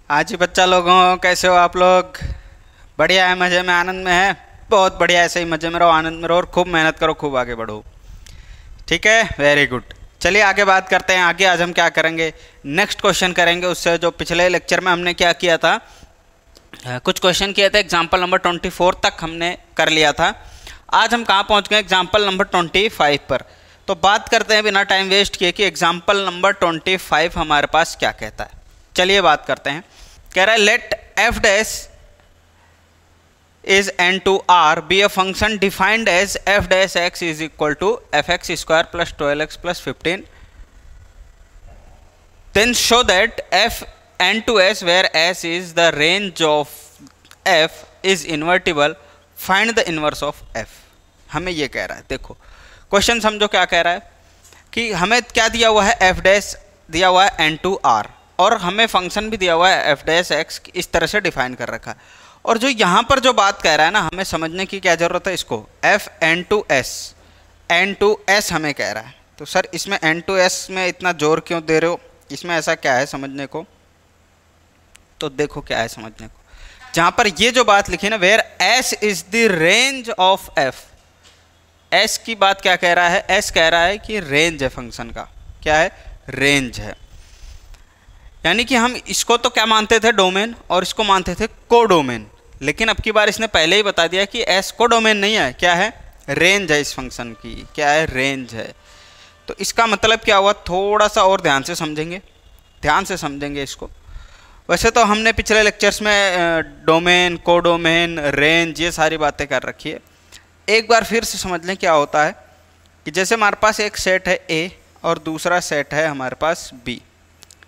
आज ही बच्चा लोगों, कैसे हो आप लोग? बढ़िया है, मज़े में, आनंद में है। बहुत बढ़िया, ऐसे ही मज़े में रहो, आनंद में रहो और खूब मेहनत करो, खूब आगे बढ़ो। ठीक है, वेरी गुड। चलिए आगे बात करते हैं। आगे आज हम क्या करेंगे, नेक्स्ट क्वेश्चन करेंगे उससे जो पिछले लेक्चर में हमने क्या किया था, कुछ क्वेश्चन किए थे। एग्जाम्पल नंबर 24 तक हमने कर लिया था। आज हम कहाँ पहुँच गए, एग्जाम्पल नंबर 25 पर। तो बात करते हैं बिना टाइम वेस्ट किए कि एग्जाम्पल नंबर 25 हमारे पास क्या कहता है। चलिए बात करते हैं। कह रहा है let f dash is N to R be a function defined as f dash x is equal to f x square plus 12x plus 15, then show that f N to S where S is the range of f is invertible, find the inverse of f. हमें ये कह रहा है, देखो question समझो क्या कह रहा है कि हमें क्या दिया हुआ है, एफ डैश दिया हुआ है एन टू आर और हमें फंक्शन भी दिया हुआ है एफ डैश एक्स, इस तरह से डिफाइन कर रखा है। और जो यहाँ पर जो बात कह रहा है ना, हमें समझने की क्या ज़रूरत है इसको, एफ एन टू एस हमें कह रहा है। तो सर इसमें एन टू एस में इतना जोर क्यों दे रहे हो, इसमें ऐसा क्या है समझने को? तो देखो क्या है समझने को, जहाँ पर ये जो बात लिखी ना, where S is the range of f, S की बात क्या कह रहा है, एस कह रहा है कि रेंज है फंक्शन का। क्या है? रेंज है। यानी कि हम इसको तो क्या मानते थे, डोमेन, और इसको मानते थे कोडोमेन। लेकिन अब की बार इसने पहले ही बता दिया कि एस कोडोमेन नहीं है, क्या है, रेंज है इस फंक्शन की। क्या है? रेंज है। तो इसका मतलब क्या हुआ, थोड़ा सा और ध्यान से समझेंगे, ध्यान से समझेंगे इसको। वैसे तो हमने पिछले लेक्चर्स में डोमेन, कोडोमेन, रेंज ये सारी बातें कर रखी है। एक बार फिर से समझ लें क्या होता है कि जैसे हमारे पास एक सेट है ए और दूसरा सेट है हमारे पास बी।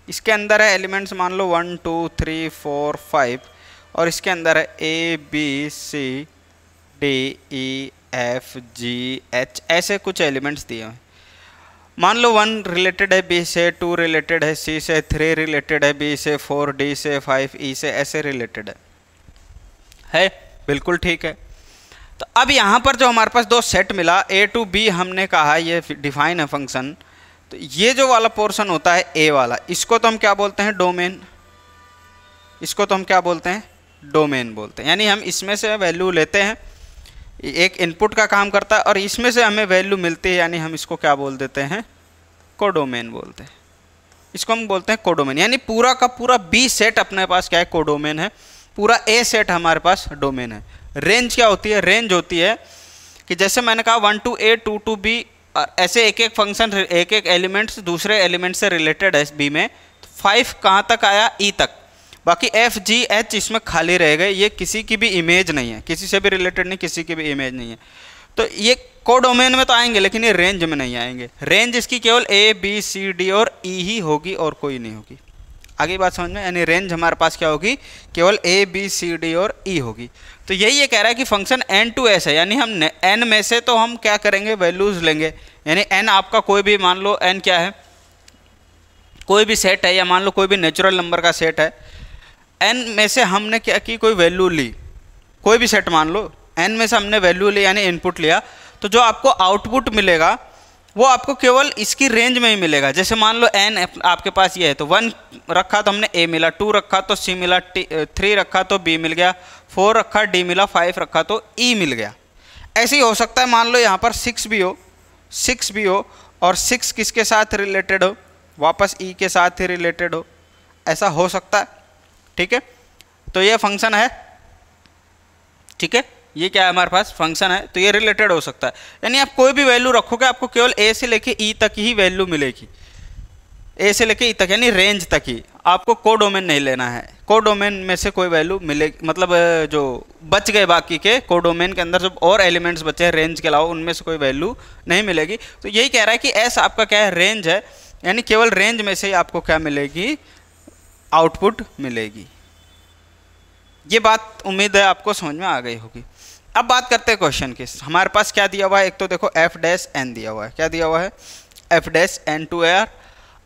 इसके अंदर है एलिमेंट्स मान लो 1 2 3 4 5 और इसके अंदर है A B C D E F G H, ऐसे कुछ एलिमेंट्स दिए हुए। मान लो 1 रिलेटेड है बी से, 2 रिलेटेड है सी से, 3 रिलेटेड है बी से, 4 डी से, 5 ई से, ऐसे रिलेटेड है। बिल्कुल ठीक है। तो अब यहाँ पर जो हमारे पास दो सेट मिला, ए टू बी, हमने कहा ये डिफाइन है फंक्शन। तो ये जो वाला पोर्शन होता है ए वाला, इसको तो हम क्या बोलते हैं, डोमेन। इसको तो हम क्या बोलते हैं, डोमेन बोलते हैं। यानी हम इसमें से वैल्यू लेते हैं, एक इनपुट का काम करता है और इसमें से हमें वैल्यू मिलती है, यानी हम इसको क्या बोल देते हैं, कोडोमेन बोलते हैं। इसको हम बोलते हैं कोडोमेन। यानी पूरा का पूरा बी सेट अपने पास क्या है, कोडोमेन है। पूरा ए सेट हमारे पास डोमेन है। रेंज क्या होती है, रेंज होती है कि जैसे मैंने कहा 1 टू ए 2 टू बी, ऐसे एक एक फंक्शन, एक एक एलिमेंट्स दूसरे एलिमेंट से रिलेटेड है बी में। 5 कहाँ तक आया, ई तक। बाकी एफ जी एच इसमें खाली रह गए, ये किसी की भी इमेज नहीं है, किसी से भी रिलेटेड नहीं, किसी की भी इमेज नहीं है। तो ये कोडोमेन में तो आएंगे लेकिन ये रेंज में नहीं आएंगे। रेंज इसकी केवल ए बी सी डी और ई ही होगी और कोई नहीं होगी। आगे बात समझ में, यानी रेंज हमारे पास क्या होगी, केवल ए बी सी डी और ई होगी। तो यही ये कह रहा है कि फंक्शन एन टू एस है, यानी हम एन में से तो हम क्या करेंगे, वैल्यूज लेंगे। यानी एन आपका कोई भी, मान लो एन क्या है, कोई भी सेट है, या मान लो कोई भी नेचुरल नंबर का सेट है। एन में से हमने क्या की, कोई वैल्यू ली, कोई भी सेट मान लो, एन में से हमने वैल्यू ली यानी इनपुट लिया। तो जो आपको आउटपुट मिलेगा वो आपको केवल इसकी रेंज में ही मिलेगा। जैसे मान लो एन आपके पास ये है, तो 1 रखा तो हमने ए मिला, 2 रखा तो सी मिला, 3 रखा तो बी मिल गया, 4 रखा डी मिला, 5 रखा तो ई मिल गया। ऐसे ही हो सकता है, मान लो यहाँ पर 6 भी हो और 6 किसके साथ रिलेटेड हो, वापस ई के साथ ही रिलेटेड हो, ऐसा हो सकता है। ठीक है, तो ये फंक्शन है। ठीक है, ये क्या है, हमारे पास फंक्शन है, तो ये रिलेटेड हो सकता है। यानी आप कोई भी वैल्यू रखोगे आपको केवल ए से लेके ई तक ही वैल्यू मिलेगी, ए से लेके ई तक, यानी रेंज तक ही। आपको कोडोमेन नहीं लेना है, कोडोमेन में से कोई वैल्यू मिलेगी, मतलब जो बच गए बाकी के कोडोमेन के अंदर जो और एलिमेंट्स बचे हैं रेंज के अलावा, उनमें से कोई वैल्यू नहीं मिलेगी। तो यही कह रहा है कि एस आपका क्या है, रेंज है, यानी केवल रेंज में से ही आपको क्या मिलेगी, आउटपुट मिलेगी। ये बात उम्मीद है आपको समझ में आ गई होगी। अब बात करते हैं क्वेश्चन की। हमारे पास क्या दिया हुआ है, एक तो देखो एफ डैश एन दिया हुआ है। क्या दिया हुआ है, F dash N to R,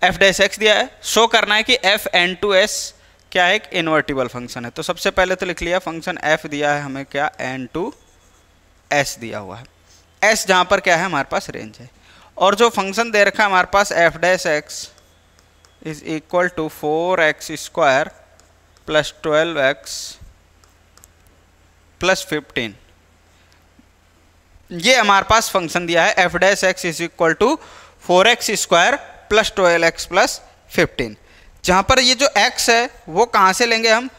f dash x दिया है। शो करना है कि एफ एन टू एस क्या है, एक इन्वर्टिबल फंक्शन है। तो सबसे पहले तो लिख लिया फंक्शन एफ दिया है हमें, क्या, एन टू एस दिया हुआ है। एस जहाँ पर क्या है हमारे पास रेंज है, और जो फंक्शन दे रखा है हमारे पास F dash x is equal to 4x² plus 12x plus 15, ये हमारे पास फंक्शन दिया है F dash x is equal to 4x square plus 12x plus 15। जहाँ पर ये जो x है वो कहाँ से लेंगे, हम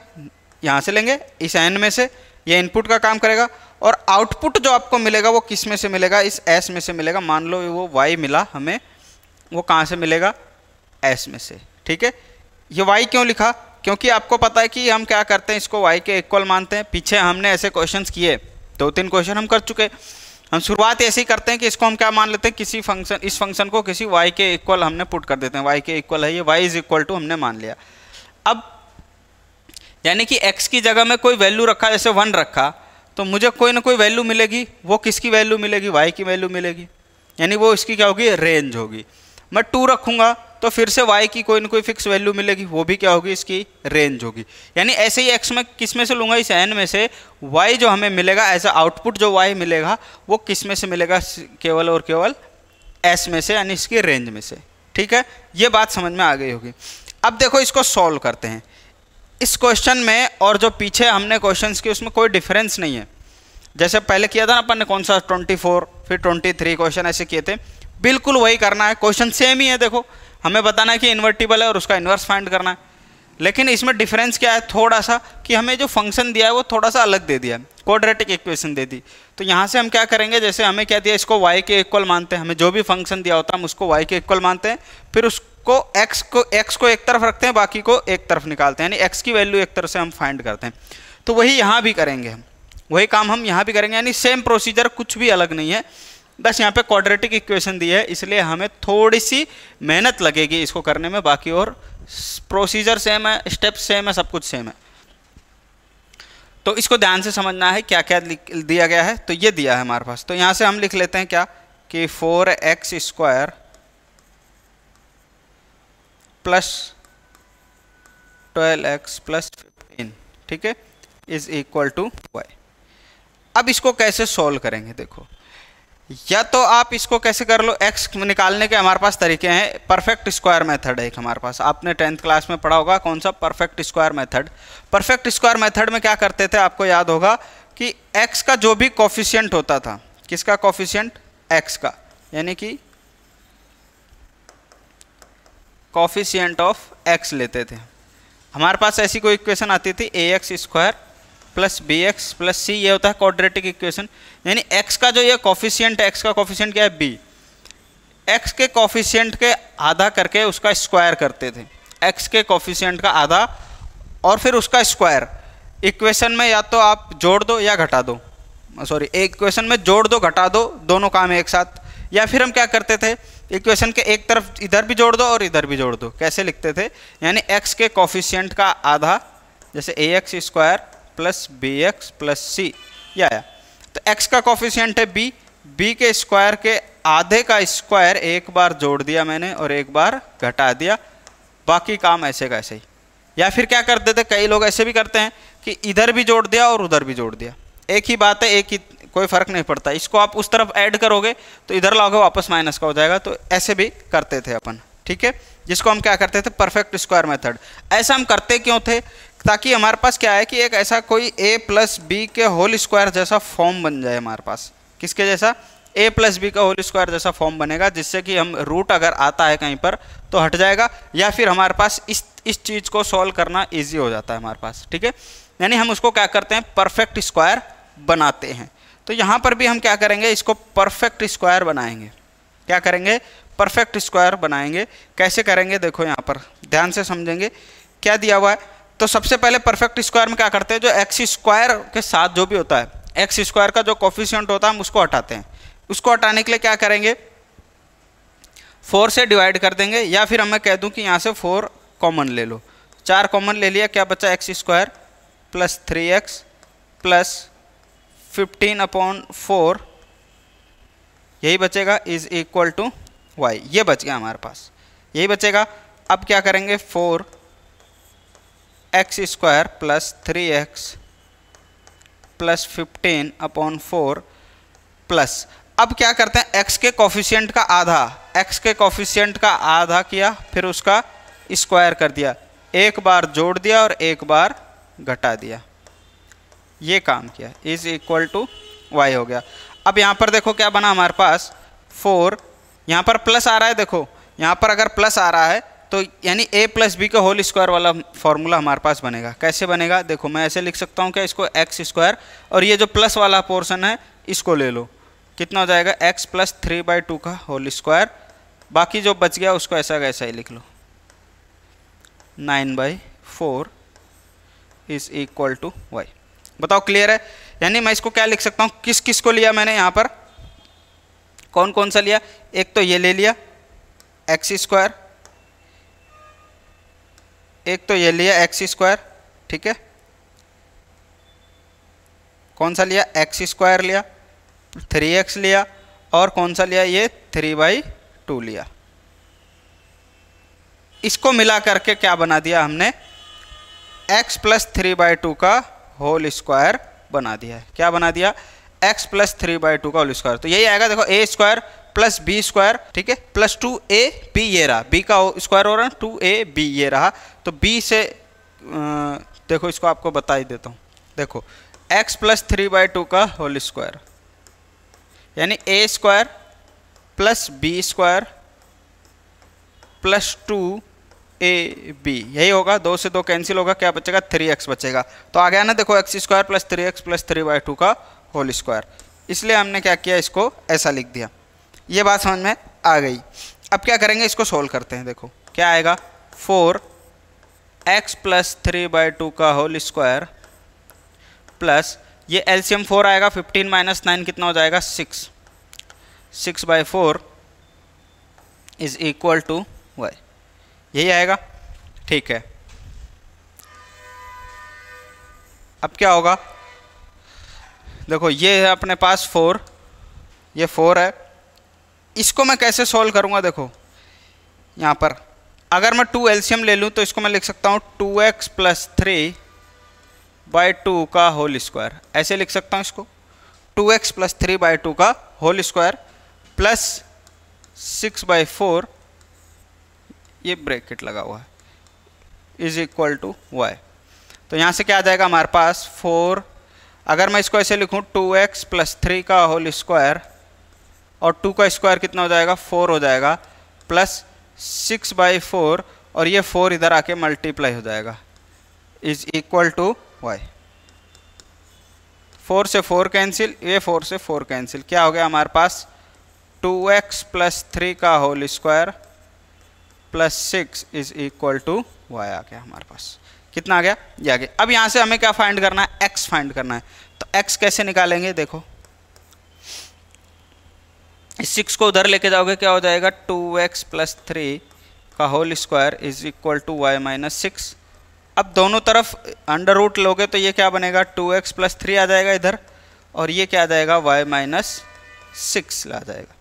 यहाँ से लेंगे, इस n में से, ये इनपुट का काम करेगा, और आउटपुट जो आपको मिलेगा वो किस में से मिलेगा, इस s में से मिलेगा। मान लो वो y मिला हमें, वो कहाँ से मिलेगा, s में से। ठीक है, ये y क्यों लिखा, क्योंकि आपको पता है कि हम क्या करते हैं, इसको y के इक्वल मानते हैं। पीछे हमने ऐसे क्वेश्चंस किए, 2-3 क्वेश्चन हम कर चुके। हम शुरुआत ऐसे ही करते हैं कि इसको हम क्या मान लेते हैं, किसी फंक्शन, इस फंक्शन को किसी y के इक्वल हमने पुट कर देते हैं, y के इक्वल है ये, y इज इक्वल टू हमने मान लिया। अब यानी कि x की जगह में कोई वैल्यू रखा, जैसे 1 रखा, तो मुझे कोई ना कोई वैल्यू मिलेगी। वो किसकी वैल्यू मिलेगी, y की वैल्यू मिलेगी, यानी वो इसकी क्या होगी, रेंज होगी। मैं 2 रखूँगा तो फिर से y की कोई ना कोई फिक्स वैल्यू मिलेगी, वो भी क्या होगी, इसकी रेंज होगी। यानी ऐसे ही x में किस में से लूँगा, इस n में से y जो हमें मिलेगा एज अ आउटपुट, जो y मिलेगा वो किस में से मिलेगा, केवल और केवल s में से, यानी इसकी रेंज में से। ठीक है, ये बात समझ में आ गई होगी। अब देखो इसको सॉल्व करते हैं। इस क्वेश्चन में और जो पीछे हमने क्वेश्चंस किए उसमें कोई डिफरेंस नहीं है। जैसे पहले किया था ना अपन ने, कौन सा 24 फिर 23 क्वेश्चन ऐसे किए थे, बिल्कुल वही करना है। क्वेश्चन सेम ही है, देखो हमें बताना है कि इन्वर्टिबल है और उसका इन्वर्स फाइंड करना है। लेकिन इसमें डिफरेंस क्या है, थोड़ा सा कि हमें जो फंक्शन दिया है वो थोड़ा सा अलग दे दिया, क्वाड्रेटिक इक्वेशन दे दी। तो यहाँ से हम क्या करेंगे, जैसे हमें क्या दिया, इसको y के इक्वल मानते हैं, हमें जो भी फंक्शन दिया होता है हम उसको y के इक्वल मानते हैं, फिर उसको x को एक तरफ रखते हैं, बाकी को एक तरफ निकालते हैं, यानी x की वैल्यू एक तरफ से हम फाइंड करते हैं। तो वही यहाँ भी करेंगे हम, वही काम हम यहाँ भी करेंगे, यानी सेम प्रोसीजर, कुछ भी अलग नहीं है। बस यहाँ पे क्वाड्रेटिक इक्वेशन दी है, इसलिए हमें थोड़ी सी मेहनत लगेगी इसको करने में, बाकी और प्रोसीजर सेम है, स्टेप सेम है, सब कुछ सेम है। तो इसको ध्यान से समझना है क्या क्या दिया गया है। तो ये दिया है हमारे पास, तो यहाँ से हम लिख लेते हैं क्या कि 4x square plus 12x plus 15, ठीक है, इज इक्वल टू y। अब इसको कैसे सॉल्व करेंगे, देखो, या तो आप इसको कैसे कर लो, x निकालने के हमारे पास तरीके हैं। परफेक्ट स्क्वायर मेथड है एक हमारे पास, आपने 10th क्लास में पढ़ा होगा, कौन सा, perfect square method. Perfect square method में क्या करते थे, आपको याद होगा कि x का जो भी कोफिशिएंट होता था, किसका कोफिशिएंट, x का, यानी कि कोफिशिएंट ऑफ x लेते थे। हमारे पास ऐसी कोई इक्वेशन आती थी, ax square plus B X plus C, ये होता है क्वाड्रेटिक इक्वेशन। यानी x का जो ये कोफिशिएंट है, x का कोफिशिएंट क्या है, b, x के कोफिशिएंट के आधा करके उसका स्क्वायर करते थे, x के कोफिशिएंट का आधा और फिर उसका स्क्वायर। इक्वेशन में या तो आप जोड़ दो या घटा दो, सॉरी, इक्वेशन में जोड़ दो घटा दो, दोनों काम है एक साथ। या फिर हम क्या करते थे, इक्वेशन के एक तरफ इधर भी जोड़ दो और इधर भी जोड़ दो। कैसे लिखते थे, यानी x के कोफिशिएंट का आधा, जैसे ax square plus B X plus C, ये आया। तो x का कोफिशिएंट है b, b के स्क्वायर के आधे का स्क्वायर एक बार जोड़ दिया मैंने और एक बार घटा दिया, बाकी काम ऐसे का ऐसे ही। या फिर क्या करते थे, कई लोग ऐसे भी करते हैं कि इधर भी जोड़ दिया और उधर भी जोड़ दिया, एक ही बात है, एक ही, कोई फर्क नहीं पड़ता। इसको आप उस तरफ ऐड करोगे तो इधर लाओगे वापस माइनस का हो जाएगा। तो ऐसे भी करते थे अपन, ठीक है, जिसको हम क्या करते थे, परफेक्ट स्क्वायर मेथड। ऐसा हम करते क्यों थे, ताकि हमारे पास क्या है कि एक ऐसा कोई a प्लस बी के होल स्क्वायर जैसा फॉर्म बन जाए हमारे पास, किसके जैसा, a प्लस बी का होल स्क्वायर जैसा फॉर्म बनेगा, जिससे कि हम रूट अगर आता है कहीं पर तो हट जाएगा, या फिर हमारे पास इस चीज़ को सॉल्व करना ईजी हो जाता है हमारे पास, ठीक है। यानी हम उसको क्या करते हैं, परफेक्ट स्क्वायर बनाते हैं। तो यहाँ पर भी हम क्या करेंगे, इसको परफेक्ट स्क्वायर बनाएंगे। क्या करेंगे, परफेक्ट स्क्वायर बनाएंगे। कैसे करेंगे, देखो यहाँ पर ध्यान से समझेंगे क्या दिया हुआ है। तो सबसे पहले परफेक्ट स्क्वायर में क्या करते हैं, जो एक्स स्क्वायर के साथ जो भी होता है, एक्स स्क्वायर का जो कोफिशिएंट होता है हम उसको हटाते हैं। उसको हटाने के लिए क्या करेंगे, 4 से डिवाइड कर देंगे, या फिर मैं कह दूं कि यहाँ से 4 कॉमन ले लो। 4 कॉमन ले लिया, क्या बचा, x square plus 3x plus 15/4, यही बचेगा, इज इक्वल टू y। ये बच गया हमारे पास, यही बचेगा। अब क्या करेंगे, 4x square plus 3x plus 15/4 plus, अब क्या करते हैं, x के कोफिशिएंट का आधा, x के कोफिशिएंट का आधा किया, फिर उसका स्क्वायर कर दिया, एक बार जोड़ दिया और एक बार घटा दिया, ये काम किया, इज इक्वल टू वाई हो गया। अब यहाँ पर देखो क्या बना हमारे पास 4, यहाँ पर प्लस आ रहा है, देखो यहाँ पर अगर प्लस आ रहा है तो यानी a प्लस बी का होल स्क्वायर वाला फॉर्मूला हमारे पास बनेगा। कैसे बनेगा देखो, मैं ऐसे लिख सकता हूँ क्या, इसको एक्स स्क्वायर और ये जो प्लस वाला पोर्शन है इसको ले लो, कितना हो जाएगा x प्लस 3/2 का होल स्क्वायर, बाकी जो बच गया उसको ऐसा कैसा ही लिख लो 9/4 इज इक्वल टू वाई। बताओ क्लियर है? यानी मैं इसको क्या लिख सकता हूँ, किस किस को लिया मैंने यहाँ पर, कौन कौन सा लिया, एक तो ये ले लिया एक्स स्क्वायर, एक तो ये लिया एक्स स्क्वायर, ठीक है, कौन सा लिया एक्स स्क्वायर लिया, 3x लिया, और कौन सा लिया ये 3/2 लिया। इसको मिला करके क्या बना दिया हमने, x प्लस 3/2 का होल स्क्वायर बना दिया है। क्या बना दिया, x प्लस 3/2 का होल स्क्वायर, तो यही आएगा देखो a square plus b square, ठीक है, प्लस 2ab ये रहा, b का स्क्वायर हो रहा है 2ab ये रहा, तो b से देखो इसको आपको बता ही देता हूँ, देखो x प्लस 3/2 का होल स्क्वायर यानी a square plus b square plus 2ab, यही होगा, 2 से 2 कैंसिल होगा, क्या बचेगा 3x बचेगा, तो आ गया ना देखो x square plus 3x plus 3/2 का होल स्क्वायर, इसलिए हमने क्या किया इसको ऐसा लिख दिया। ये बात समझ में आ गई। अब क्या करेंगे, इसको सोल्व करते हैं, देखो क्या आएगा 4x प्लस 3/2 का होल स्क्वायर प्लस ये एलसीएम 4 आएगा, 15 माइनस 9 कितना हो जाएगा 6, 6/4 इज इक्वल टू वाई, यही आएगा, ठीक है। अब क्या होगा, देखो ये है अपने पास 4, ये 4 है, इसको मैं कैसे सॉल्व करूंगा, देखो यहाँ पर अगर मैं 2 एलसीएम ले लूँ तो इसको मैं लिख सकता हूँ 2x प्लस 3/2 का होल स्क्वायर, ऐसे लिख सकता हूँ इसको 2x प्लस 3/2 का होल स्क्वायर प्लस 6/4, ये ब्रैकेट लगा हुआ है, इज इक्वल टू वाई। तो यहाँ से क्या आ जाएगा हमारे पास 4, अगर मैं इसको ऐसे लिखूँ 2x प्लस 3 का होल स्क्वायर और 2 का स्क्वायर कितना हो जाएगा 4 हो जाएगा, प्लस 6/4 और ये 4 इधर आके मल्टीप्लाई हो जाएगा, इज इक्वल टू वाई। 4 से 4 कैंसिल, ये 4 से 4 कैंसिल, क्या हो गया हमारे पास 2x प्लस 3 का whole square plus 6 is equal to Y आ गया हमारे पास, कितना आ गया ये आ गया। अब यहाँ से हमें क्या फाइंड करना है, x फाइंड करना है, तो x कैसे निकालेंगे, देखो इस 6 को उधर लेके जाओगे क्या हो जाएगा 2x प्लस 3 का whole square is equal to y minus 6। अब दोनों तरफ अंडर रूट लोगे तो ये क्या बनेगा 2x प्लस 3 आ जाएगा इधर, और ये क्या आ जाएगा y माइनस 6 ला जाएगा।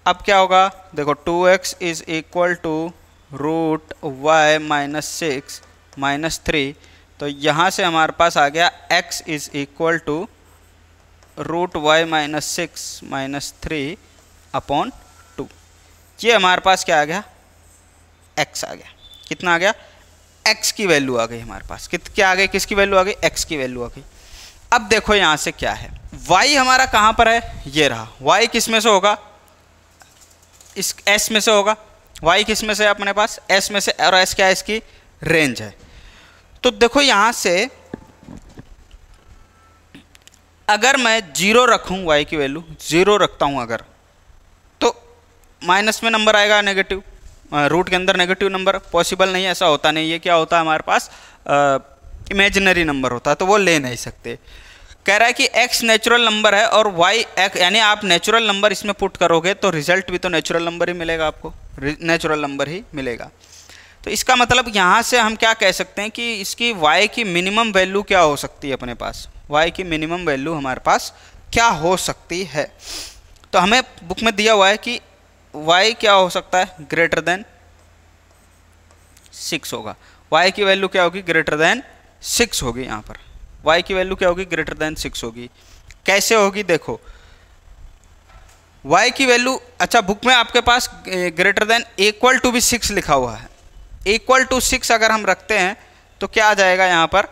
अब क्या होगा, देखो 2x is equal to root y minus 6 minus 3, तो यहाँ से हमारे पास आ गया x is equal to root y minus 6 minus 3 upon 2, ये हमारे पास क्या आ गया x आ गया, कितना आ गया x की वैल्यू आ गई हमारे पास, क्या आ गई, किसकी वैल्यू आ गई x की वैल्यू आ गई। अब देखो यहाँ से क्या है, y हमारा कहाँ पर है, ये रहा, y किस में से होगा, इस s में से होगा, y किस में से है अपने पास s में से, और s क्या है इसकी रेंज है। तो देखो यहाँ से अगर मैं 0 रखूँ y की वैल्यू 0 रखता हूँ अगर, तो माइनस में नंबर आएगा नेगेटिव, रूट के अंदर नेगेटिव नंबर पॉसिबल नहीं है, ऐसा होता नहीं है, क्या होता है हमारे पास इमेजिनरी नंबर होता है, तो वो ले नहीं सकते। कह रहा है कि x नेचुरल नंबर है और y x, यानी आप नेचुरल नंबर इसमें पुट करोगे तो रिजल्ट भी तो नेचुरल नंबर ही मिलेगा, आपको नेचुरल नंबर ही मिलेगा। तो इसका मतलब यहाँ से हम क्या कह सकते हैं कि इसकी y की मिनिमम वैल्यू क्या हो सकती है, अपने पास y की मिनिमम वैल्यू हमारे पास क्या हो सकती है। तो हमें बुक में दिया हुआ है कि y क्या हो सकता है, ग्रेटर देन 6 होगा, y की वैल्यू क्या होगी, ग्रेटर देन 6 होगी, यहाँ पर y की वैल्यू क्या होगी, ग्रेटर देन 6 होगी। कैसे होगी, देखो y की वैल्यू, अच्छा बुक में आपके पास ग्रेटर देन इक्वल टू भी 6 लिखा हुआ है, इक्वल टू 6 अगर हम रखते हैं तो क्या आ जाएगा यहाँ पर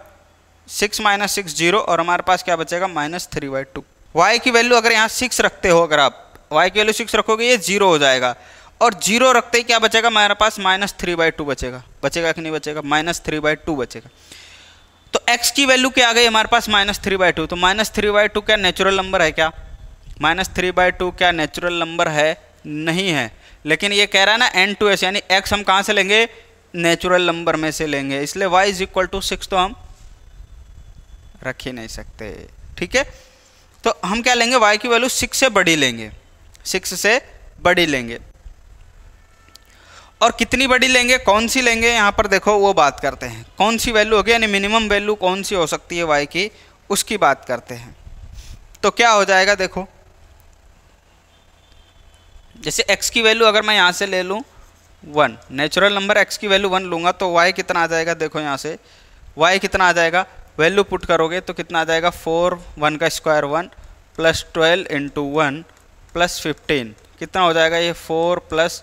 6 माइनस 6 0 और हमारे पास क्या बचेगा -3/2। y की वैल्यू अगर यहाँ 6 रखते हो, अगर आप y की वैल्यू 6 रखोगे ये 0 हो जाएगा और 0 रखते ही क्या बचेगा हमारे पास -3/2 बचेगा। बचेगा कि नहीं बचेगा? -3/2 बचेगा। तो x की वैल्यू क्या आ गई हमारे पास -3/2। तो -3/2 क्या नेचुरल नंबर है क्या? -3/2 क्या नेचुरल नंबर है? नहीं है। लेकिन ये कह रहा है ना n2s, यानी x हम कहाँ से लेंगे? नेचुरल नंबर में से लेंगे, इसलिए y = 6 तो हम रख ही नहीं सकते। ठीक है, तो हम क्या लेंगे? y की वैल्यू 6 से बड़ी लेंगे, 6 से बड़ी लेंगे। और कितनी बड़ी लेंगे, कौन सी लेंगे, यहाँ पर देखो वो बात करते हैं। कौन सी वैल्यू होगी, यानी मिनिमम वैल्यू कौन सी हो सकती है y की, उसकी बात करते हैं। तो क्या हो जाएगा देखो, जैसे x की वैल्यू अगर मैं यहाँ से ले लूँ 1, नेचुरल नंबर x की वैल्यू 1 लूँगा तो y कितना आ जाएगा? देखो यहाँ से y कितना आ जाएगा, वैल्यू पुट करोगे तो कितना आ जाएगा 4, 1 का स्क्वायर 1 प्लस 12 इंटू 1 प्लस 15, कितना हो जाएगा ये 4 प्लस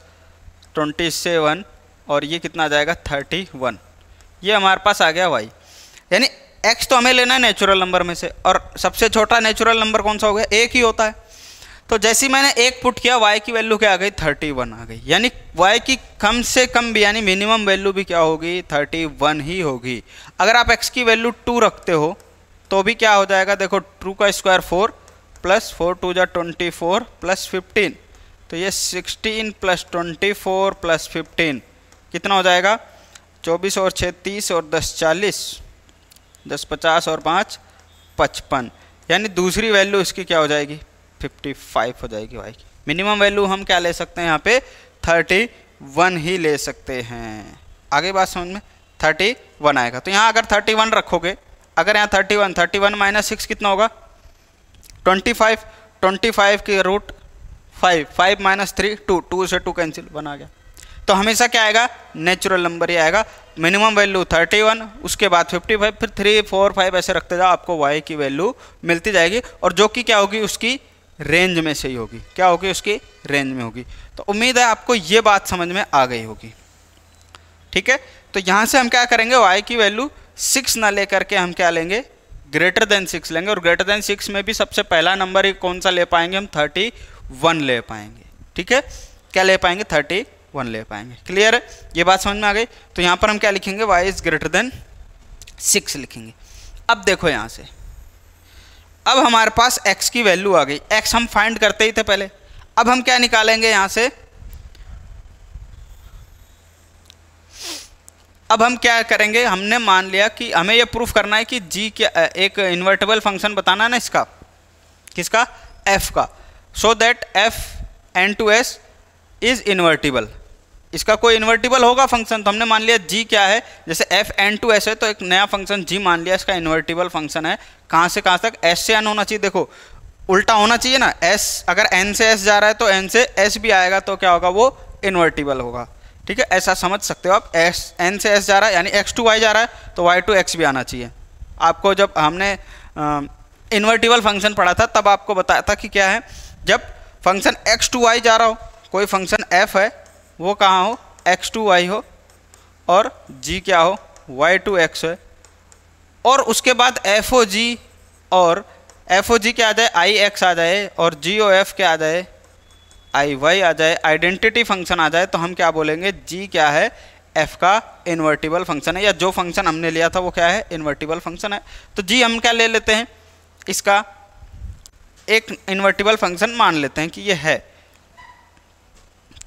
27 और ये कितना आ जाएगा 31। ये हमारे पास आ गया y, यानी x तो हमें लेना है नेचुरल नंबर में से, और सबसे छोटा नेचुरल नंबर कौन सा हो गया? 1 ही होता है। तो जैसे ही मैंने 1 पुट किया y की वैल्यू क्या आ गई? 31 आ गई, यानी y की कम से कम भी यानी मिनिमम वैल्यू भी क्या होगी? 31 ही होगी। अगर आप x की वैल्यू 2 रखते हो तो भी क्या हो जाएगा? देखो 2 का स्क्वायर 4 प्लस 4 2 जा 24 प्लस 15, तो ये 16 प्लस 24 प्लस 15 कितना हो जाएगा? 24 और 6 30 और 10 40, 10 50 और 5 55, यानी दूसरी वैल्यू इसकी क्या हो जाएगी? 55 हो जाएगी y की। मिनिमम वैल्यू हम क्या ले सकते हैं यहाँ पे? 31 ही ले सकते हैं। आगे बात समझ में? 31 आएगा। तो यहाँ अगर 31 रखोगे, अगर यहाँ 31 माइनस 6 कितना होगा? 25, 25 की रूट 5, 5 माइनस 3 2, 2 से 2 कैंसिल, 1 आ गया। तो हमेशा क्या आएगा? नेचुरल नंबर ही आएगा। मिनिमम वैल्यू 31, उसके बाद 55, फिर 3 4 5 ऐसे रखते जाओ, आपको y की वैल्यू मिलती जाएगी, और जो कि क्या होगी? उसकी रेंज में से ही होगी। क्या होगी? उसकी रेंज में होगी। तो उम्मीद है आपको ये बात समझ में आ गई होगी। ठीक है, तो यहाँ से हम क्या करेंगे? y की वैल्यू 6 ना लेकर के हम क्या लेंगे? ग्रेटर देन 6 लेंगे, और ग्रेटर देन 6 में भी सबसे पहला नंबर ही कौन सा ले पाएंगे? हम 31 ले पाएंगे। ठीक है, क्या ले पाएंगे? 31 ले पाएंगे। क्लियर है? ये बात समझ में आ गई। तो यहाँ पर हम क्या लिखेंगे? y इज ग्रेटर देन 6 लिखेंगे। अब देखो यहाँ से, अब हमारे पास x की वैल्यू आ गई। x हम फाइंड करते ही थे पहले, अब हम क्या निकालेंगे यहाँ से? अब हम क्या करेंगे? हमने मान लिया कि हमें यह प्रूफ करना है कि g क्या, एक इन्वर्टेबल फंक्शन बताना है ना इसका, किसका? f का, so that f n2s is invertible. इसका कोई इन्वर्टिबल होगा फंक्शन, तो हमने मान लिया g क्या है? जैसे f n2s है तो एक नया फंक्शन g मान लिया, इसका इन्वर्टिबल फंक्शन है। कहाँ से कहाँ तक? s से n होना चाहिए। देखो उल्टा होना चाहिए ना, s अगर n से s जा रहा है तो n से s भी आएगा, तो क्या होगा? वो इन्वर्टिबल होगा। ठीक है, ऐसा समझ सकते हो आप। n से s जा रहा है यानी x to y जा रहा है, तो y to x भी आना चाहिए। आपको जब हमने इन्वर्टिबल फंक्शन पढ़ा था तब आपको बताया था कि क्या है, जब फंक्शन x to y जा रहा हो, कोई फंक्शन f है वो कहाँ हो? x to y हो, और g क्या हो? y to x है, और उसके बाद f o g और f o g क्या आ जाए? i x आ जाए, और g o f क्या आ जाए? i y आ जाए, आइडेंटिटी फंक्शन आ जाए, तो हम क्या बोलेंगे? g क्या है? f का इन्वर्टिबल फंक्शन है, या जो फंक्शन हमने लिया था वो क्या है? इन्वर्टिबल फंक्शन है। तो g हम क्या ले लेते हैं? इसका एक इन्वर्टिबल फंक्शन मान लेते हैं कि ये है।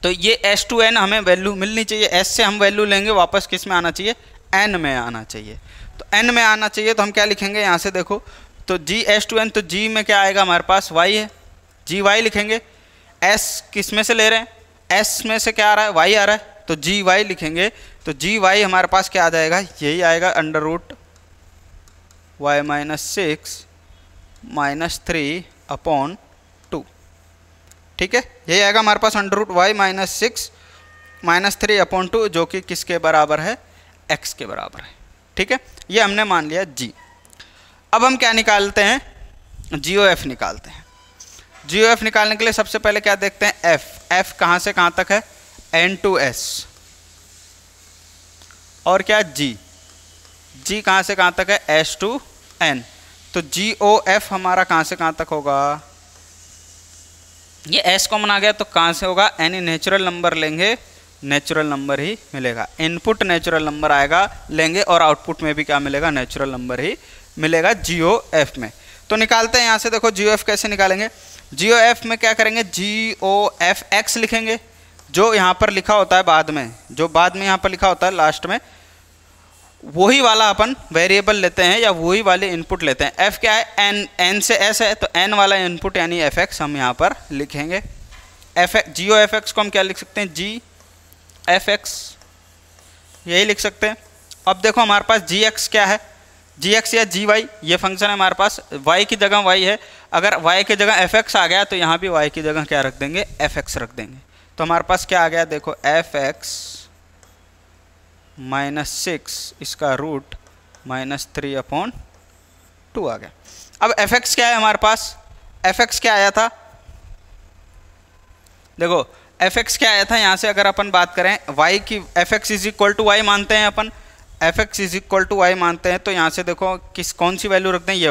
तो ये s to n हमें वैल्यू मिलनी चाहिए। s से हम वैल्यू लेंगे, वापस किस में आना चाहिए? n में आना चाहिए। तो n में आना चाहिए, तो हम क्या लिखेंगे यहाँ से? देखो तो g s to n, तो g में क्या आएगा? हमारे पास y है, g y लिखेंगे। s किस में से ले रहे हैं? s में से क्या आ रहा है? y आ रहा है, तो g y लिखेंगे। तो g y हमारे पास क्या आ जाएगा? यही आएगा, under root y minus 6 minus 3 upon 2। ठीक है, यही आएगा हमारे पास, under root y minus 6 minus 3 upon 2, जो कि किसके बराबर है? x के बराबर है। ठीक है, ये हमने मान लिया g। अब हम क्या निकालते हैं? GOF निकालते हैं। GOF निकालने के लिए सबसे पहले क्या देखते हैं? f कहाँ से कहाँ तक है? n to s। और क्या जी, जी कहाँ से कहाँ तक है, एस टू एन, तो जी ओ एफ हमारा कहाँ से कहाँ तक होगा, ये एस कॉमन आ गया तो कहाँ से होगा, एनी नेचुरल नंबर लेंगे नेचुरल नंबर ही मिलेगा, इनपुट नेचुरल नंबर आएगा लेंगे और आउटपुट में भी क्या मिलेगा, नेचुरल नंबर ही मिलेगा जी ओ एफ में। तो निकालते हैं यहाँ से, देखो जी ओ एफ कैसे निकालेंगे, जी ओ एफ में क्या करेंगे, जी ओ एफ एक्स लिखेंगे, जो यहाँ पर लिखा होता है बाद में, जो बाद में यहाँ पर लिखा होता है लास्ट में, वही वाला अपन वेरिएबल लेते हैं या वही वाले इनपुट लेते हैं। एफ क्या है, एन, एन से एस है तो एन वाला इनपुट यानी एफ एक्स हम यहाँ पर लिखेंगे। F g O F x को हम क्या लिख सकते हैं, जी एफ एक्स, यही लिख सकते हैं। अब देखो हमारे पास जी एक्स क्या है, जी एक्स या जी वाई, ये फंक्शन है हमारे पास, वाई की जगह वाई है, अगर वाई की जगह एफ एक्स आ गया तो यहाँ भी वाई की जगह क्या रख देंगे, एफ एक्स रख देंगे। तो हमारे पास क्या आ गया, देखो एफ एक्स -6 इसका रूट -3/2 आ गया। अब एफ एक्स क्या है हमारे पास, एफ एक्स क्या आया था, देखो एफ एक्स क्या आया था, यहाँ से अगर अपन बात करें वाई की, F x is equal to Y मानते हैं अपन, F x is equal to Y मानते हैं, तो यहाँ से देखो कौन सी वैल्यू रखते हैं, ये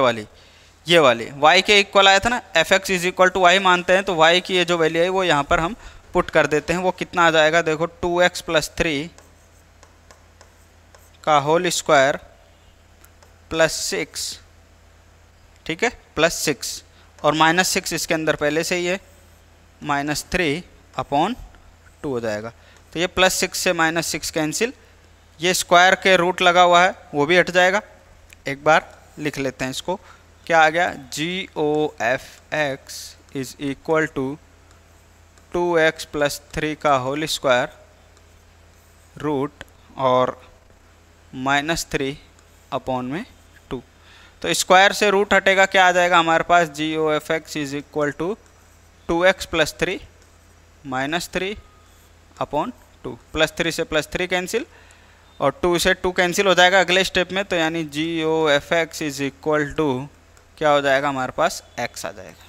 वाली वाई के इक्वल आया था ना, f x is equal to Y मानते हैं, तो वाई की ये जो वैल्यू है वो यहाँ पर हम पुट कर देते हैं। वो कितना आ जाएगा, देखो 2x + 3 का होल स्क्वायर +6, ठीक है, +6 और -6 इसके अंदर पहले से ही है, -3/2 हो जाएगा। तो ये +6 से -6 कैंसिल, ये स्क्वायर के रूट लगा हुआ है वो भी हट जाएगा। एक बार लिख लेते हैं इसको, क्या आ गया, G O F x is equal to 2x + 3 का होल स्क्वायर रूट और -3/2। तो स्क्वायर से रूट हटेगा, क्या आ जाएगा हमारे पास, G O F x is equal to 2x + 3 -3/2, +3 से +3 कैंसिल और 2 से 2 कैंसिल हो जाएगा अगले स्टेप में, तो यानी G O F x is equal to क्या हो जाएगा हमारे पास, x आ जाएगा।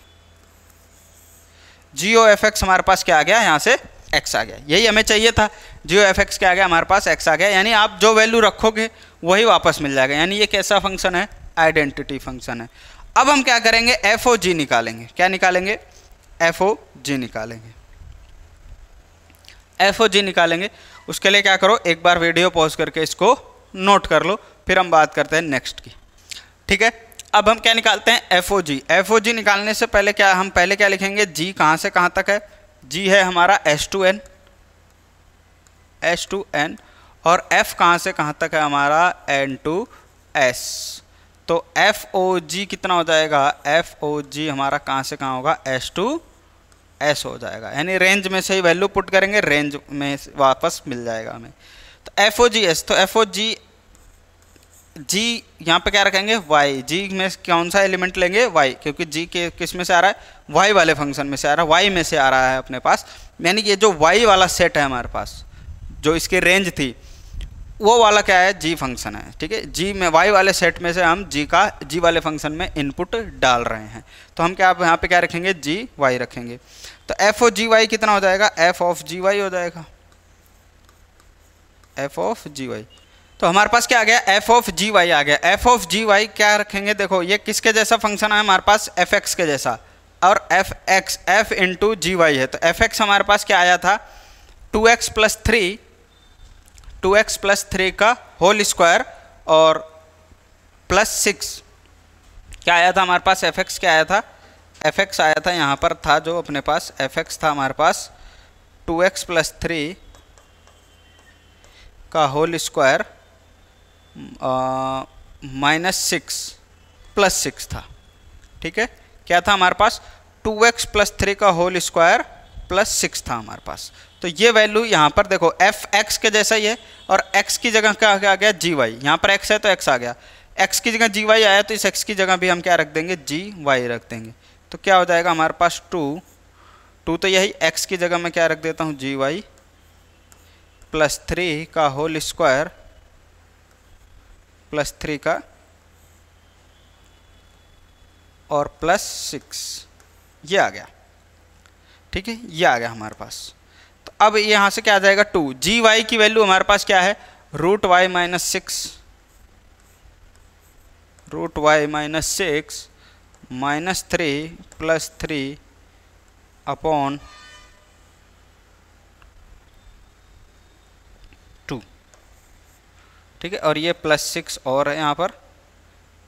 जी ओ एफ एक्स हमारे पास क्या आ गया, यहाँ से x आ गया, यही हमें चाहिए था, जी ओ एफ एक्स क्या आ गया हमारे पास, x आ गया, यानी आप जो वैल्यू रखोगे वही वापस मिल जाएगा, यानी ये कैसा फंक्शन है, आइडेंटिटी फंक्शन है। अब हम क्या करेंगे, एफ ओ जी निकालेंगे, क्या निकालेंगे, एफ ओ जी निकालेंगे, एफ ओ जी निकालेंगे। उसके लिए क्या करो, एक बार वीडियो पॉज करके इसको नोट कर लो, फिर हम बात करते हैं नेक्स्ट की, ठीक है। अब हम क्या निकालते हैं, एफ ओ जी। एफ ओ जी निकालने से पहले क्या, हम पहले क्या लिखेंगे, जी कहाँ से कहाँ तक है, जी है हमारा एस टू एन और एफ कहाँ से कहाँ तक है हमारा, एन टू एस। तो एफ ओ जी कितना हो जाएगा, एफ ओ जी हमारा कहाँ से कहाँ होगा, एस टू एस हो जाएगा, यानी रेंज में से ही वैल्यू पुट करेंगे, रेंज में वापस मिल जाएगा हमें। तो एफ ओ जी एस, तो एफ ओ जी जी यहाँ पे क्या रखेंगे, वाई, जी में कौन सा एलिमेंट लेंगे, वाई, क्योंकि जी के किस में से आ रहा है, वाई वाले फंक्शन में से आ रहा है, वाई में से आ रहा है अपने पास, यानी कि ये जो वाई वाला सेट है हमारे पास, जो इसकी रेंज थी वो वाला क्या है, जी फंक्शन है, ठीक है। जी में वाई वाले सेट में से हम जी वाले फंक्शन में इनपुट डाल रहे हैं, तो हम क्या यहाँ पे क्या रखेंगे, जी वाई रखेंगे। तो एफ ऑफ जी वाई कितना हो जाएगा, एफ ऑफ जी वाई हो जाएगा, एफ ऑफ जी वाई। तो हमारे पास क्या आ गया, एफ ऑफ जी वाई आ गया। एफ ऑफ जी वाई क्या रखेंगे, देखो ये किसके जैसा फंक्शन है हमारे पास, एफ एक्स के जैसा, और एफ एक्स एफ इंटू जी वाई है। तो एफ एक्स हमारे पास क्या आया था, 2x + 3 का होल स्क्वायर और +6 क्या आया था हमारे पास, एफ एक्स क्या आया था, एफ एक्स आया था यहाँ पर था जो अपने पास एफ एक्स था हमारे पास 2x + 3 का होल स्क्वायर -6 +6 था, ठीक है। क्या था हमारे पास, 2x + 3 का होल स्क्वायर +6 था हमारे पास। तो ये वैल्यू यहाँ पर देखो एफ एक्स के जैसा ही है, और x की जगह क्या आ गया, जी वाई, यहाँ पर x है तो x आ गया, x की जगह जी वाई आया तो इस x की जगह भी हम क्या रख देंगे, जी वाई रख देंगे। तो क्या हो जाएगा हमारे पास 2 तो यही x की जगह मैं क्या रख देता हूँ, जी वाई +3 का होल स्क्वायर +3 का और +6, ये आ गया, ठीक है, ये आ गया हमारे पास। तो अब यहाँ से क्या आ जाएगा, 2 जी वाई की वैल्यू हमारे पास क्या है, root y minus six minus 3 plus 3 upon 2, ठीक है। और ये प्लस 6 और है यहाँ पर,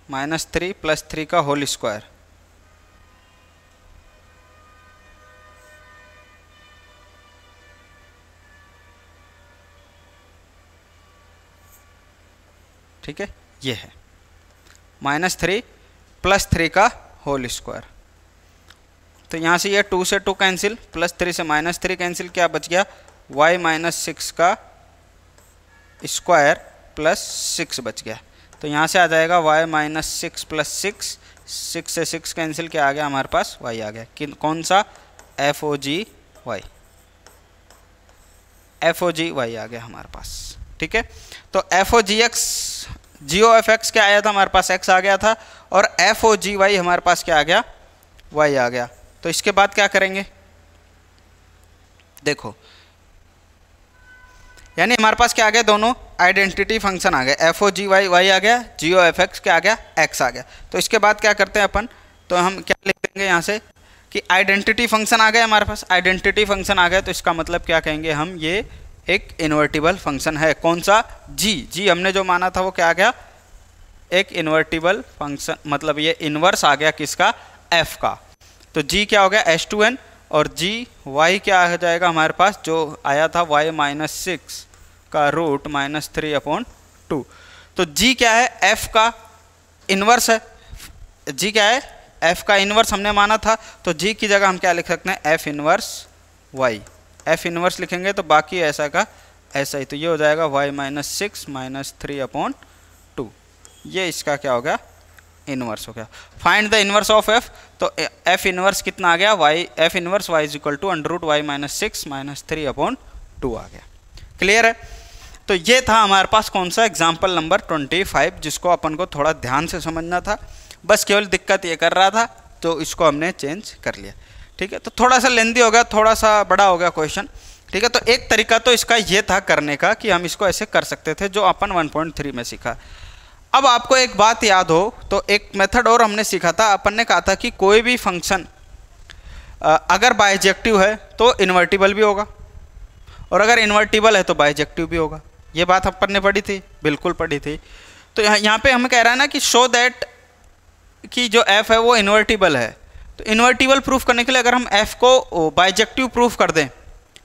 माइनस 3 प्लस 3 का होल स्क्वायर, ठीक है। ये है माइनस 3 प्लस 3 का होल स्क्वायर। तो यहाँ से ये 2 से 2 कैंसिल, प्लस 3 से माइनस 3 कैंसिल, क्या बच गया y माइनस 6 का स्क्वायर प्लस 6 बच गया। तो यहाँ से आ जाएगा y माइनस 6 प्लस 6, 6 से 6 कैंसिल, क्या आ गया हमारे पास y आ गया। कि कौन सा FOGY आ गया हमारे पास, ठीक है। तो FOGX GOFX क्या आया था हमारे पास, x आ गया था, और FOGY हमारे पास क्या आ गया, y आ गया। तो इसके बाद क्या करेंगे, देखो यानी हमारे पास क्या आ गया, दोनों आइडेंटिटी फंक्शन आ गए, FOGY y आ गया, GOFX क्या आ गया, x आ गया। तो इसके बाद क्या करते हैं अपन, तो हम क्या लिख देंगे यहाँ से कि आइडेंटिटी फंक्शन आ गया हमारे पास, आइडेंटिटी फंक्शन आ गया। तो इसका मतलब क्या कहेंगे हम, ये एक इन्वर्टिबल फंक्शन है। कौन सा, जी हमने जो माना था वो क्या आ गया, एक इन्वर्टिबल फंक्शन, मतलब ये इन्वर्स आ गया किसका, f का। तो g क्या हो गया h2n, और g y क्या आ जाएगा हमारे पास, जो आया था y माइनस 6 का रूट माइनस 3 अपॉन 2। तो g क्या है, f का इन्वर्स है, g क्या है, f का इन्वर्स हमने माना था। तो g की जगह हम क्या लिख सकते हैं, f inverse y, f inverse लिखेंगे तो बाकी ऐसा का ऐसा ही। तो ये हो जाएगा y माइनस 6 माइनस 3 अपॉन 2, ये इसका क्या हो गया, इन्वर्स हो गया। Find the inverse of f, तो f इन्वर्स कितना आ गया, f inverse y is equal to under root y minus 6 minus 3 upon 2 आ गया। क्लियर है। तो ये था हमारे पास कौन सा, एग्जाम्पल नंबर 25, जिसको अपन को थोड़ा ध्यान से समझना था। बस केवल दिक्कत ये कर रहा था, तो इसको हमने चेंज कर लिया, ठीक है। तो थोड़ा सा लेंदी हो गया, थोड़ा सा बड़ा हो गया क्वेश्चन, ठीक है। तो एक तरीका तो इसका ये था करने का कि हम इसको ऐसे कर सकते थे, जो अपन 1.3 में सीखा। अब आपको एक बात याद हो तो एक मेथड और हमने सीखा था, अपन ने कहा था कि कोई भी फंक्शन अगर बाइजेक्टिव है तो इन्वर्टिबल भी होगा, और अगर इन्वर्टिबल है तो बाइजेक्टिव भी होगा। ये बात अपन ने पढ़ी थी, बिल्कुल पढ़ी थी। तो यहाँ पे हमें कह रहा है ना कि शो दैट कि जो f है वो इन्वर्टिबल है। तो इन्वर्टिबल प्रूफ करने के लिए अगर हम f को बाइजेक्टिव प्रूफ कर दें,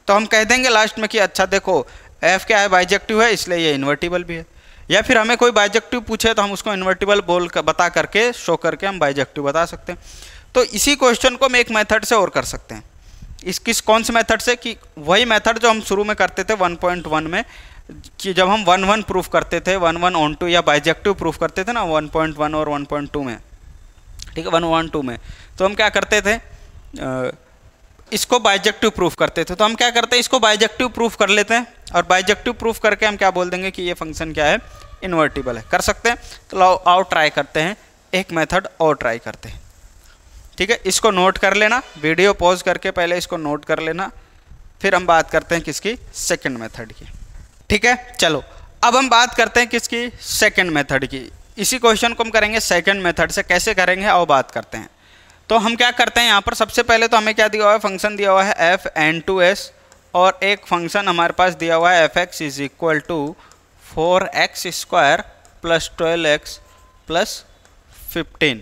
तो हम कह देंगे लास्ट में कि अच्छा देखो f क्या है, बाइजेक्टिव है, इसलिए ये इन्वर्टिबल भी है। या फिर हमें कोई बाइजेक्टिव पूछे तो हम उसको इन्वर्टिबल बता करके, शो करके हम बाइजेक्टिव बता सकते हैं। तो इसी क्वेश्चन को हम एक मेथड से और कर सकते हैं। कौन से मेथड से, कि वही मेथड जो हम शुरू में करते थे 1.1 में, कि जब हम 1 प्रूफ करते थे, 1 ऑन 2 या बाइजेक्टिव प्रूफ करते थे ना 1.1 और 1.2 में, ठीक है, 1 में, तो हम क्या करते थे, इसको बाइजेक्टिव प्रूफ करते थे। तो हम क्या करते हैं, इसको बाइजेक्टिव प्रूफ कर लेते हैं, और बाइजेक्टिव प्रूफ करके हम क्या बोल देंगे कि ये फंक्शन क्या है, इन्वर्टिबल है। कर सकते हैं। तो आओ ट्राई करते हैं, एक मेथड और ट्राई करते हैं, ठीक है। इसको नोट कर लेना, वीडियो पॉज करके पहले इसको नोट कर लेना, फिर हम बात करते हैं किसकी, सेकेंड मेथड की, ठीक है। चलो अब हम बात करते हैं किसकी, सेकेंड मेथड की। इसी क्वेश्चन को हम करेंगे सेकेंड मेथड से। कैसे करेंगे आओ बात करते हैं। तो हम क्या करते हैं यहाँ पर, सबसे पहले तो हमें क्या दिया हुआ है, फंक्शन दिया हुआ है f(n)(2)s, और एक फंक्शन हमारे पास दिया हुआ है f(x) is equal to 4x² plus 12x plus 15,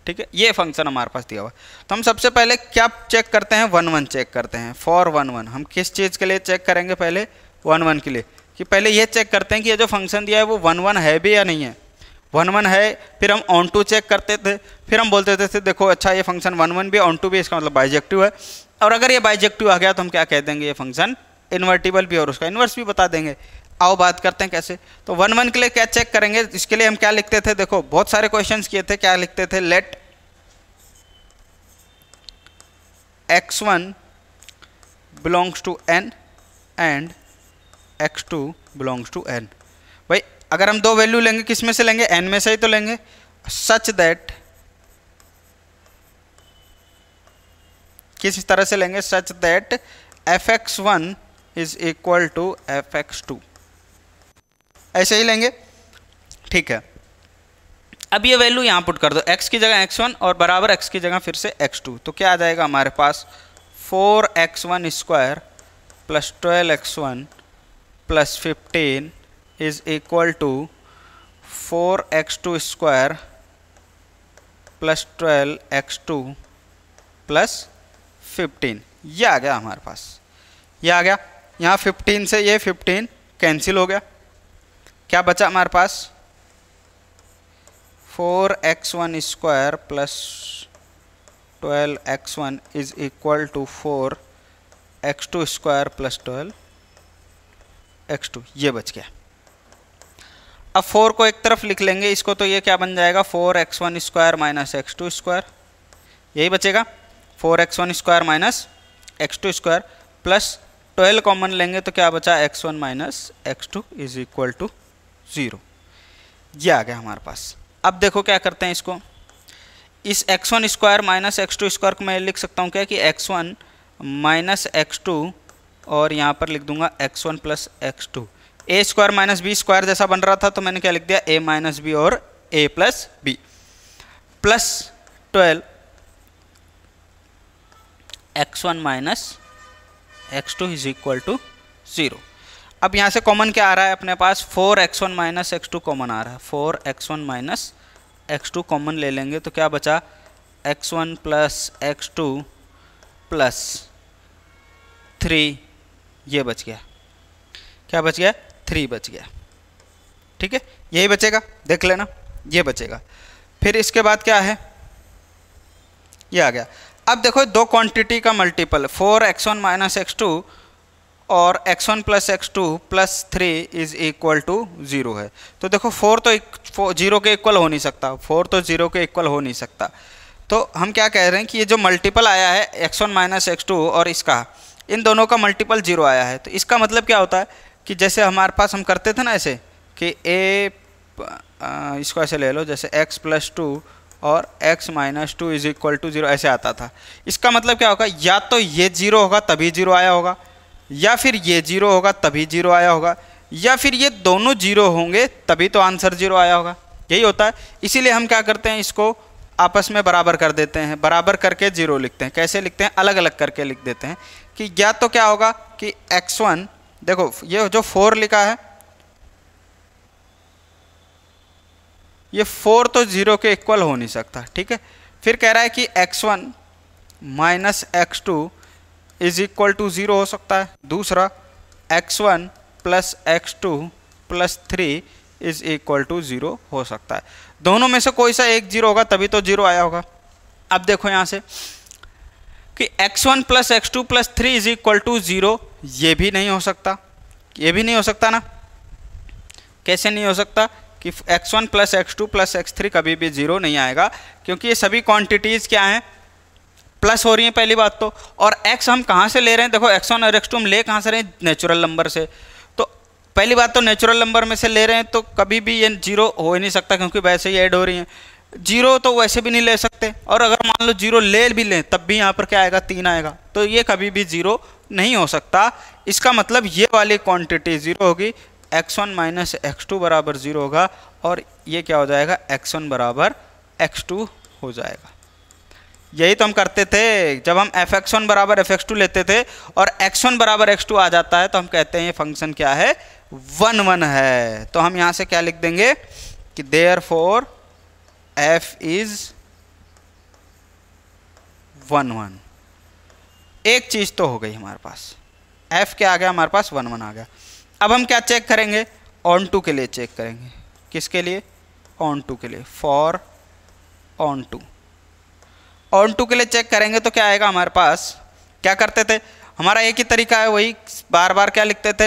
ठीक है। ये फंक्शन हमारे पास दिया हुआ है। तो हम सबसे पहले क्या चेक करते हैं, 1 चेक करते हैं। फॉर 1 हम किस चीज़ के लिए चेक करेंगे, पहले 1 के लिए, कि पहले ये चेक करते हैं कि ये जो फंक्शन दिया है वो 1 है भी या नहीं है। 1 है, फिर हम ऑन टू चेक करते थे, फिर हम बोलते थे देखो अच्छा ये फंक्शन 1 भी ऑन टू भी, इसका मतलब बाइजेक्टिव है। और अगर ये बाइजेक्टिव आ गया तो हम क्या कह देंगे, ये फंक्शन इन्वर्टिबल भी, और उसका इन्वर्स भी बता देंगे। आओ बात करते हैं कैसे। तो 1 के लिए क्या चेक करेंगे, इसके लिए हम क्या लिखते थे, देखो बहुत सारे क्वेश्चंस किए थे, क्या लिखते थे, let x1 belongs to n and x2 belongs to n। भाई अगर हम दो वैल्यू लेंगे, किस में से लेंगे, n में से ही तो लेंगे। सच दैट, किस तरह से लेंगे, such that fx1 is equal to fx2, ऐसे ही लेंगे, ठीक है। अब ये वैल्यू यहाँ पुट कर दो, x की जगह x1 और बराबर x की जगह फिर से x2, तो क्या आ जाएगा हमारे पास 4x1 square plus 12x1 plus 15 is equal to 4x2 square plus 12x2 plus 15। ये आ गया हमारे पास, ये आ गया। यहाँ 15 से ये 15 कैंसिल हो गया, क्या बचा हमारे पास 4x1 square plus 12x1 is equal to 4x2 square plus 12x2, ये बच गया। अब 4 को एक तरफ लिख लेंगे इसको, तो ये क्या बन जाएगा 4x1 square minus x2 square, यही बचेगा 4x1 square minus x2 square plus 12 common लेंगे तो क्या बचा x1 minus x2 is equal to 0। ये आ गया हमारे पास। अब देखो क्या करते हैं इसको, इस x1 square minus x2 square को मैं लिख सकता हूँ क्या कि x1 माइनस x2 और यहाँ पर लिख दूंगा x1 plus x2। a square minus b square जैसा बन रहा था तो मैंने क्या लिख दिया a माइनस बी और a plus b plus 12 x1 minus x2 is equal to 0। अब यहाँ से कॉमन क्या आ रहा है अपने पास 4x1 माइनस x2 कॉमन आ रहा है, 4x1 माइनस x2 कॉमन ले लेंगे तो क्या बचा x1 प्लस x2 प्लस 3, ये बच गया, क्या बच गया 3 बच गया, ठीक है। यही बचेगा, देख लेना ये बचेगा। फिर इसके बाद क्या है, ये आ गया। अब देखो दो क्वांटिटी का मल्टीपल 4x1 माइनस x2 और x1 plus x2 plus 3 is equal to 0 है। तो देखो 4 तो 0 के इक्वल हो नहीं सकता, 4 तो 0 के इक्वल हो नहीं सकता। तो हम क्या कह रहे हैं कि ये जो मल्टीपल आया है x1 माइनस x2 और इसका, इन दोनों का मल्टीपल 0 आया है। तो इसका मतलब क्या होता है कि जैसे हमारे पास हम करते थे ना ऐसे कि इसको ऐसे ले लो जैसे x प्लस 2 और x minus 2 is equal to 0 ऐसे आता था। इसका मतलब क्या होगा, या तो ये 0 होगा तभी 0 आया होगा, या फिर ये 0 होगा तभी 0 आया होगा, या फिर ये दोनों 0 होंगे तभी तो आंसर 0 आया होगा। यही होता है। इसीलिए हम क्या करते हैं, इसको आपस में बराबर कर देते हैं, बराबर करके 0 लिखते हैं। कैसे लिखते हैं, अलग अलग करके लिख देते हैं कि या तो क्या होगा कि x1, देखो ये जो 4 लिखा है ये 4 तो 0 के इक्वल हो नहीं सकता, ठीक है। फिर कह रहा है कि x1 minus x2 is equal to 0 हो सकता है। दूसरा x1 plus x2 plus 3 is equal to 0 हो सकता है। दोनों में से कोई सा एक 0 होगा तभी तो 0 आया होगा। अब देखो यहाँ से कि x1 plus x2 plus 3 is equal to 0, ये भी नहीं हो सकता, ये भी नहीं हो सकता ना। कैसे नहीं हो सकता कि x1 plus x2 plus x3 कभी भी 0 नहीं आएगा, क्योंकि ये सभी क्वांटिटीज़ क्या हैं, प्लस हो रही हैं पहली बात तो। और x हम कहाँ से ले रहे हैं, देखो x1 और x2 हम ले कहाँ से रहे हैं, नेचुरल नंबर से। तो पहली बात तो नेचुरल नंबर में से ले रहे हैं तो कभी भी ये 0 हो ही नहीं सकता, क्योंकि वैसे ही ऐड हो रही हैं। 0 तो वैसे भी नहीं ले सकते, और अगर मान लो 0 ले भी लें तब भी यहाँ पर क्या आएगा, 3 आएगा। तो ये कभी भी 0 नहीं हो सकता। इसका मतलब ये वाली क्वांटिटी 0 होगी, x1 माइनस x2 बराबर 0 होगा, और ये क्या हो जाएगा, x1 बराबर x2 हो जाएगा। यही तो हम करते थे जब हम fx1 बराबर fx2 लेते थे और x1 बराबर x2 आ जाता है तो हम कहते हैं ये फंक्शन क्या है, 1 1 है। तो हम यहाँ से क्या लिख देंगे कि देयरफॉर f इज 1 1। एक चीज तो हो गई हमारे पास, f क्या आ गया हमारे पास, 1 1 आ गया। अब हम क्या चेक करेंगे, ऑन टू के लिए चेक करेंगे। किसके लिए, ऑन टू के लिए, for onto. Onto के लिए चेक करेंगे तो क्या आएगा हमारे पास, क्या करते थे, हमारा एक ही तरीका है, वही बार बार क्या लिखते थे,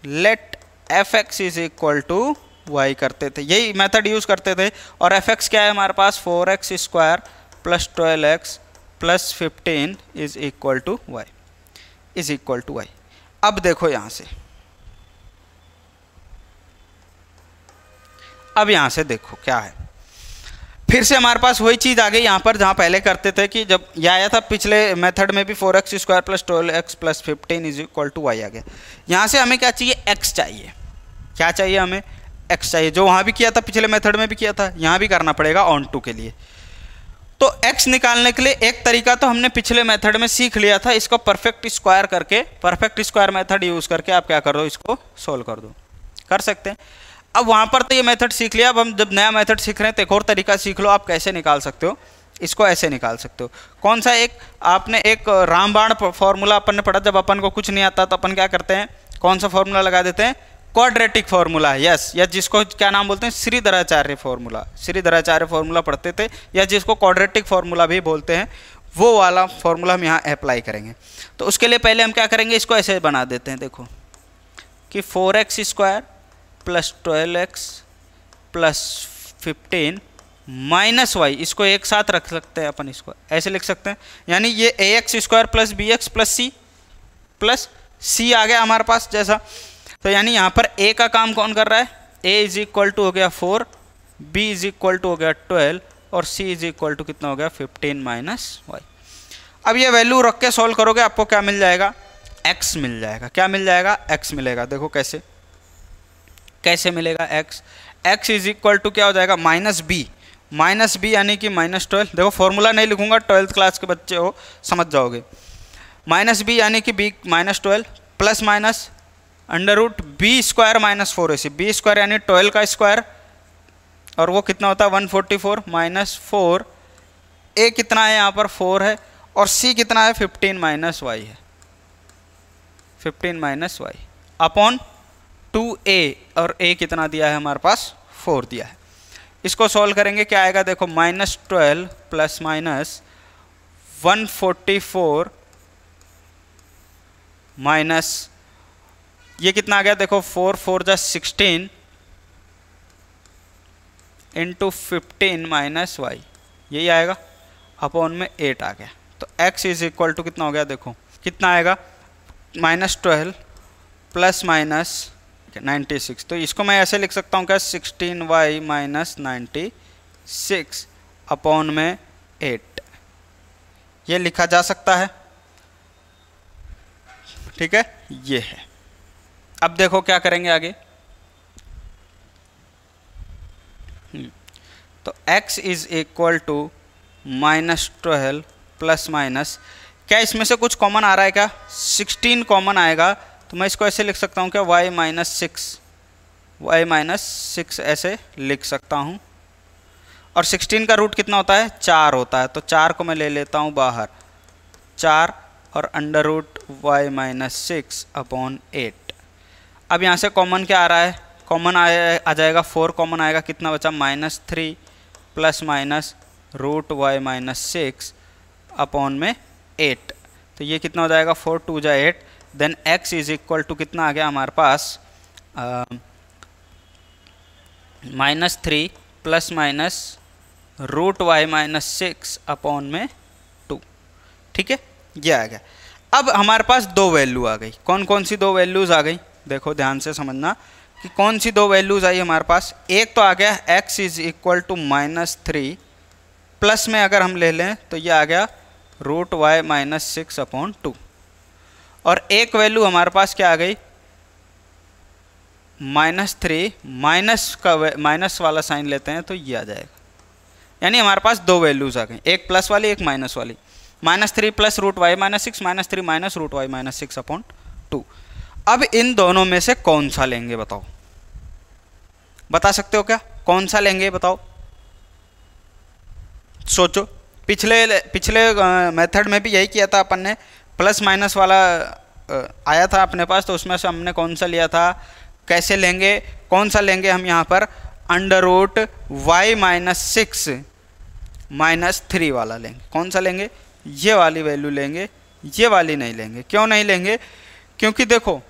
let fx is equal to y करते थे, यही मेथड यूज करते थे। और fx क्या है हमारे पास, 4x square plus 12x plus 15 is equal to y, is equal to y। अब देखो यहां से, अब यहां से देखो क्या है, फिर से हमारे पास वही चीज़ आ गई यहाँ पर जहाँ पहले करते थे कि जब ये आया था पिछले मेथड में भी 4x square plus 12x plus 15 is equal to Y आ गया। यहाँ से हमें क्या चाहिए, x चाहिए। क्या चाहिए हमें, x चाहिए, जो वहाँ भी किया था, पिछले मेथड में भी किया था, यहाँ भी करना पड़ेगा ऑन टू के लिए। तो x निकालने के लिए एक तरीका तो हमने पिछले मेथड में सीख लिया था, इसको परफेक्ट स्क्वायर करके, परफेक्ट स्क्वायर मेथड यूज़ करके आप क्या कर दो, इसको सोल्व कर दो, कर सकते हैं। अब वहाँ पर तो ये मेथड सीख लिया, अब हम जब नया मेथड सीख रहे हैं तो एक और तरीका सीख लो, आप कैसे निकाल सकते हो इसको, ऐसे निकाल सकते हो। कौन सा, एक आपने एक रामबाण फॉर्मूला अपन ने पढ़ा, जब अपन को कुछ नहीं आता तो अपन क्या करते हैं, कौन सा फॉर्मूला लगा देते हैं, क्वाड्रेटिक फॉर्मूला, यस, या जिसको क्या नाम बोलते हैं, श्रीधराचार्य फॉर्मूला, श्रीधराचार्य फॉर्मूला पढ़ते थे, या जिसको क्वाड्रेटिक फॉर्मूला भी बोलते हैं, वो वाला फॉर्मूला हम यहाँ अप्लाई करेंगे। तो उसके लिए पहले हम क्या करेंगे, इसको ऐसे बना देते हैं, देखो कि 4x² + 12x + 15 - y, इसको एक साथ रख सकते हैं अपन, इसको ऐसे लिख सकते हैं, यानी ये ax² + bx + c plus c आ गया हमारे पास जैसा। तो यानी यहाँ पर a का काम कौन कर रहा है, a = हो गया 4, b = हो गया 12 और c = कितना हो गया 15 - y। अब ये वैल्यू रख के सॉल्व करोगे, आपको क्या मिल जाएगा, x मिल जाएगा। क्या मिल जाएगा, x मिलेगा। देखो कैसे, कैसे मिलेगा x, x = क्या हो जाएगा, -b यानी कि -12। देखो फॉर्मूला नहीं लिखूंगा, 12th क्लास के बच्चे हो समझ जाओगे। -b यानी कि b -12 plus minus √b² - 4ac, b² यानी 12 का स्क्वायर, और वो कितना होता है 144 - 4, a कितना है यहाँ पर 4 है, और c कितना है 15 - y है, 15 - y अपॉन 2a, और a कितना दिया है हमारे पास 4 दिया है। इसको सॉल्व करेंगे क्या आएगा, देखो -12 प्लस माइनस 144 माइनस ये कितना आ गया, देखो 4 4 जा 16 इंटू 15 - y, यही आएगा, अपॉन में 8 आ गया। तो x = कितना हो गया, देखो कितना आएगा, -12 प्लस माइनस 96। तो इसको मैं ऐसे लिख सकता हूँ क्या, 16y - 96 अपॉन में 8, ये लिखा जा सकता है, ठीक है, ये है। अब देखो क्या करेंगे आगे, तो x = -12 प्लस माइनस, क्या इसमें से कुछ कॉमन आ रहा है क्या, 16 कॉमन आएगा, तो मैं इसको ऐसे लिख सकता हूँ क्या, y - 6 ऐसे लिख सकता हूँ। और 16 का रूट कितना होता है, 4 होता है, तो 4 को मैं ले लेता हूँ बाहर, 4 और √y - 6 अपॉन 8। अब यहाँ से कॉमन क्या आ रहा है, कॉमन आ जाएगा 4 कॉमन आएगा, कितना बचा -3 प्लस माइनस √y - 6 अपॉन में 8। तो ये कितना हो जाएगा, 4 2 जा 8। देन x = कितना आ गया हमारे पास, -3 प्लस माइनस √y - 6 अपॉन में 2, ठीक है, ये आ गया। अब हमारे पास दो वैल्यू आ गई, कौन कौन सी दो वैल्यूज़ आ गई, देखो ध्यान से समझना कि कौन सी दो वैल्यूज़ आई हमारे पास। एक तो आ गया x = -3, प्लस में अगर हम ले लें तो ये आ गया √y - 6 अपॉन 2, और एक वैल्यू हमारे पास क्या आ गई, -3 माइनस वाला साइन लेते हैं तो ये आ जाएगा। यानी हमारे पास दो वैल्यूज़ आ गई, एक प्लस वाली एक माइनस वाली, -3 plus √y - 6, -3 minus √y - 6 upon 2। अब इन दोनों में से कौन सा लेंगे बताओ, बता सकते हो क्या, कौन सा लेंगे बताओ, सोचो। पिछले मेथड में भी यही किया था अपन ने, प्लस माइनस वाला आया था अपने पास, तो उसमें से हमने कौन सा लिया था, कैसे लेंगे, कौन सा लेंगे हम यहाँ पर, √y - 6 -3 वाला लेंगे। कौन सा लेंगे, ये वाली वैल्यू लेंगे, ये वाली नहीं लेंगे। क्यों नहीं लेंगे, क्योंकि देखो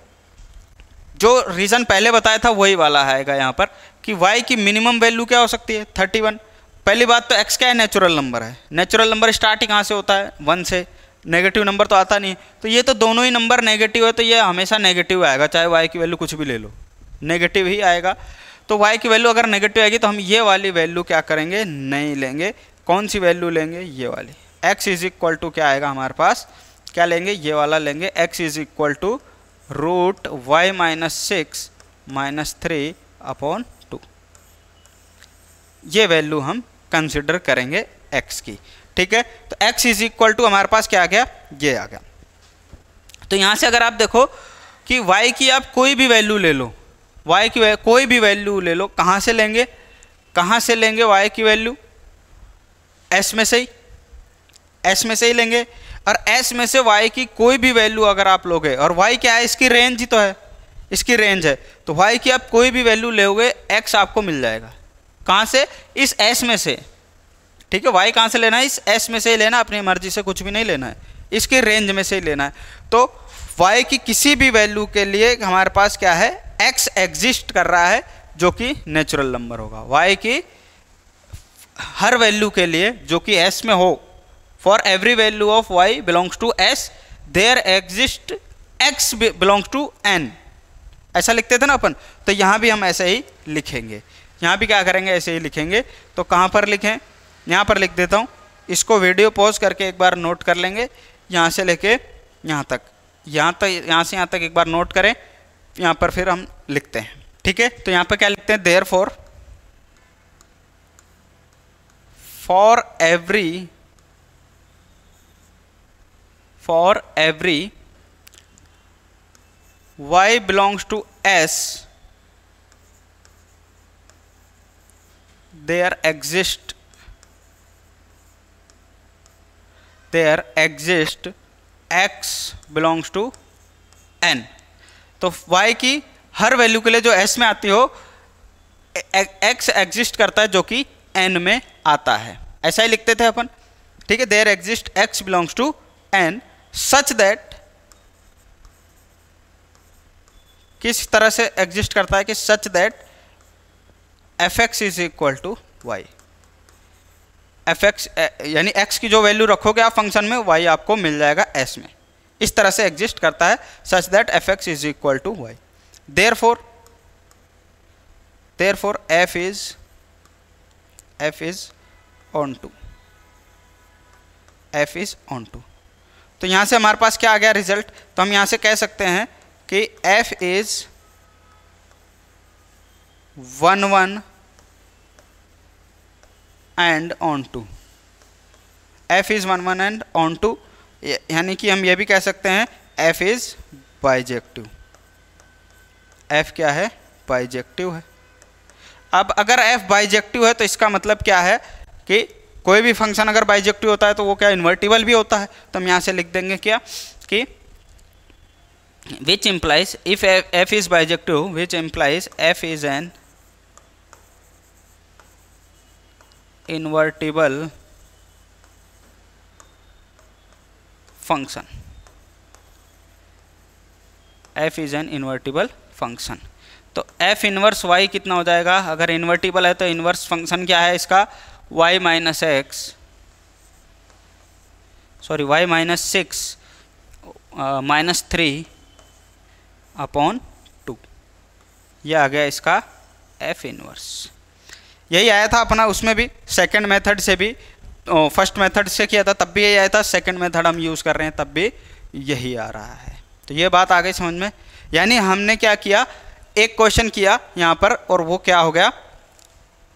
जो रीज़न पहले बताया था वही वाला आएगा यहाँ पर कि y की मिनिमम वैल्यू क्या हो सकती है, 31। पहली बात तो x क्या है, नेचुरल नंबर है, नेचुरल नंबर स्टार्ट ही कहाँ से होता है, 1 से, नेगेटिव नंबर तो आता नहीं। तो ये तो दोनों ही नंबर नेगेटिव है, तो ये हमेशा नेगेटिव आएगा, चाहे y की वैल्यू कुछ भी ले लो, नेगेटिव ही आएगा। तो y की वैल्यू अगर नेगेटिव आएगी तो हम ये वाली वैल्यू क्या करेंगे, नहीं लेंगे। कौन सी वैल्यू लेंगे, ये वाली। x = क्या आएगा हमारे पास, क्या लेंगे, ये वाला लेंगे, x = √y - 6 -3/2। ये वैल्यू हम कंसिडर करेंगे x की, ठीक है। तो x इज इक्वल टू हमारे पास क्या आ गया, ये आ गया। तो यहां से अगर आप देखो कि y की आप कोई भी वैल्यू ले लो, y की कोई भी वैल्यू ले लो, कहां से लेंगे y की वैल्यू, s में से ही लेंगे। और s में से y की कोई भी वैल्यू अगर आप लोगे, और y क्या है, इसकी रेंज ही तो है, इसकी रेंज है, तो y की आप कोई भी वैल्यू लोगे x आपको मिल जाएगा। कहां से, इस s में से, ठीक है। y कहां से लेना है, इस s में से ही लेना, अपनी मर्जी से कुछ भी नहीं लेना है, इसकी रेंज में से ही लेना है। तो y की किसी भी वैल्यू के लिए हमारे पास क्या है, x एग्जिस्ट कर रहा है जो कि नेचुरल नंबर होगा। y की हर वैल्यू के लिए जो कि s में हो, for every value of y belongs to s there exist x belongs to n, ऐसा लिखते थे ना अपन। तो यहाँ भी हम ऐसे ही लिखेंगे, यहाँ भी क्या करेंगे, ऐसे ही लिखेंगे। तो कहाँ पर लिखें, यहाँ पर लिख देता हूँ, इसको वीडियो पॉज करके एक बार नोट कर लेंगे, यहाँ से लेके यहाँ तक, यहाँ से यहाँ तक एक बार नोट करें, यहाँ पर फिर हम लिखते हैं, ठीक है। तो यहाँ पर क्या लिखते हैं, there for every y belongs to s there exist x belongs to n। तो y की हर वैल्यू के लिए जो s में आती हो, x एग्जिस्ट करता है जो कि n में आता है, ऐसा ही लिखते थे अपन, ठीक है। There exist x belongs to n such that, किस तरह से एग्जिस्ट करता है कि such that fx is equal to y, fx यानी x की जो वैल्यू रखोगे आप फंक्शन में, y आपको मिल जाएगा s में, इस तरह से एग्जिस्ट करता है, such that fx is equal to y. Therefore f is onto. तो यहां से हमारे पास क्या आ गया रिजल्ट, तो हम यहां से कह सकते हैं कि f is 1 and onto, f is 1 and onto, यानी कि हम ये भी कह सकते हैं f इज बाइजेक्टिव, f क्या है, बाइजेक्टिव है। अब अगर f बाइजेक्टिव है तो इसका मतलब क्या है कि कोई भी फंक्शन अगर बाइजेक्टिव होता है तो वो क्या, इन्वर्टिबल भी होता है। तो हम यहाँ से लिख देंगे क्या कि which implies if f is bijective, which implies f is an invertible function, f is an invertible function। तो f इनवर्स y कितना हो जाएगा, अगर इन्वर्टिबल है तो इनवर्स फंक्शन क्या है इसका, y माइनस 6 -3/2, यह आ गया इसका f इनवर्स। यही आया था अपना उसमें भी, सेकंड मेथड से भी, फर्स्ट मेथड से किया था तब भी यही आया था, सेकंड मेथड हम यूज़ कर रहे हैं तब भी यही आ रहा है। तो ये बात आ गई समझ में, यानी हमने क्या किया, एक क्वेश्चन किया यहाँ पर, और वो क्या हो गया,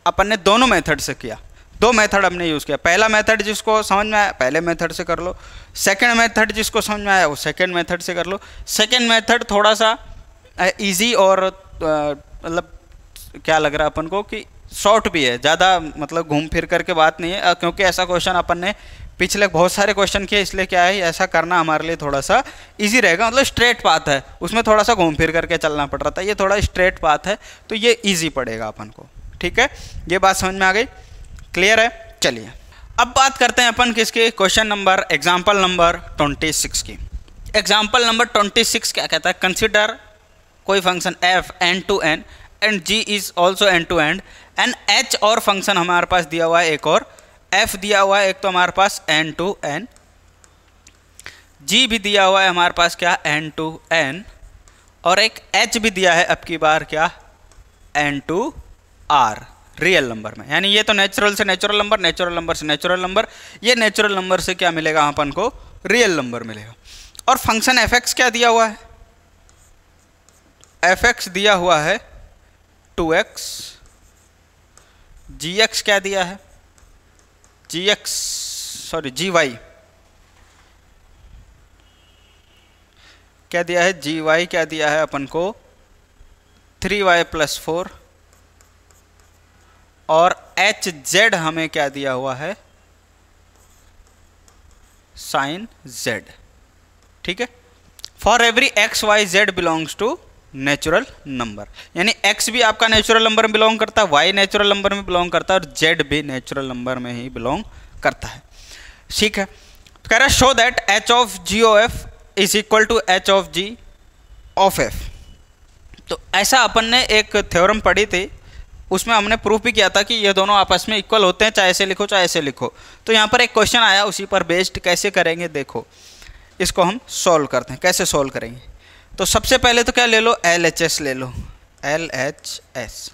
अपन ने दोनों मेथड से किया, दो मेथड हमने यूज़ किया। पहला मेथड जिसको समझ में आया पहले मेथड से कर लो, सेकंड मेथड जिसको समझ में आया वो सेकंड मेथड से कर लो। सेकंड मेथड थोड़ा सा इजी और मतलब क्या लग रहा है अपन को कि शॉर्ट भी है, ज़्यादा मतलब घूम फिर करके बात नहीं है, क्योंकि ऐसा क्वेश्चन अपन ने पिछले बहुत सारे क्वेश्चन किए, इसलिए क्या है ऐसा करना हमारे लिए थोड़ा सा इजी रहेगा। मतलब स्ट्रेट पाथ है, उसमें थोड़ा सा घूम फिर करके चलना पड़ रहा था, ये थोड़ा स्ट्रेट पाथ है तो ये इजी पड़ेगा अपन को, ठीक है। ये बात समझ में आ गई, क्लियर है। चलिए अब बात करते हैं अपन किसके, क्वेश्चन नंबर एग्जाम्पल नंबर 26 की। एग्जाम्पल नंबर 26 क्या कहता है, कंसिडर कोई function f n to n and g is also n to n and h और फंक्शन हमारे पास दिया हुआ है, एक और f दिया हुआ है, एक तो हमारे पास n to n, g भी दिया हुआ है हमारे पास क्या n to n, और एक h भी दिया है अब की बार क्या n to r real number में। यानी ये तो नेचुरल से नेचुरल नंबर, नेचुरल नंबर से नेचुरल नंबर, ये नेचुरल नंबर से क्या मिलेगा अपन को, रियल नंबर मिलेगा। और फंक्शन f(x) क्या दिया हुआ है, एफ एक्स दिया हुआ है 2x, जी एक्स क्या दिया है, जी वाई क्या दिया है, जी वाई क्या दिया है अपन को 3y + 4, और एच जेड हमें क्या दिया हुआ है, साइन जेड। ठीक है, for every x y z belongs to natural number, यानी x भी आपका नेचुरल नंबर में बिलोंग करता है, y नेचुरल नंबर में बिलोंग करता है, और z भी नेचुरल नंबर में ही बिलोंग करता है। ठीक है, तो कह रहा है show that h of g of f is equal to h of g of f। तो ऐसा अपन ने एक थ्योरम पढ़ी थी, उसमें हमने प्रूफ भी किया था कि ये दोनों आपस में इक्वल होते हैं, चाहे ऐसे लिखो चाहे ऐसे लिखो। तो यहाँ पर एक क्वेश्चन आया, उसी पर बेस्ड कैसे करेंगे, देखो इसको हम सॉल्व करते हैं। कैसे सॉल्व करेंगे, तो सबसे पहले तो क्या ले लो, LHS ले लो, LHS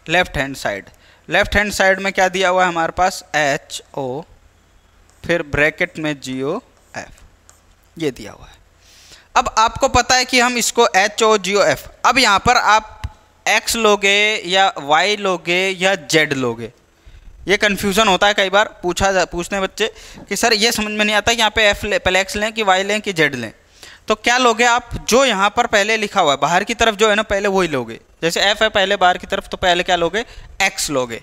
left hand side. Left hand side में क्या दिया हुआ है हमारे पास, HO फिर ब्रैकेट में GOF, ये दिया हुआ है। अब आपको पता है कि हम इसको HO GOF, अब यहाँ पर आप X लोगे या Y लोगे या Z लोगे, ये कन्फ्यूज़न होता है कई बार, पूछने बच्चे कि सर ये समझ में नहीं आता कि यहाँ पे F पहले X लें कि Y लें कि Z लें। तो क्या लोगे आप, जो यहाँ पर पहले लिखा हुआ है बाहर की तरफ जो है ना, पहले वही लोगे। जैसे F है पहले बाहर की तरफ, तो पहले क्या लोगे, X लोगे।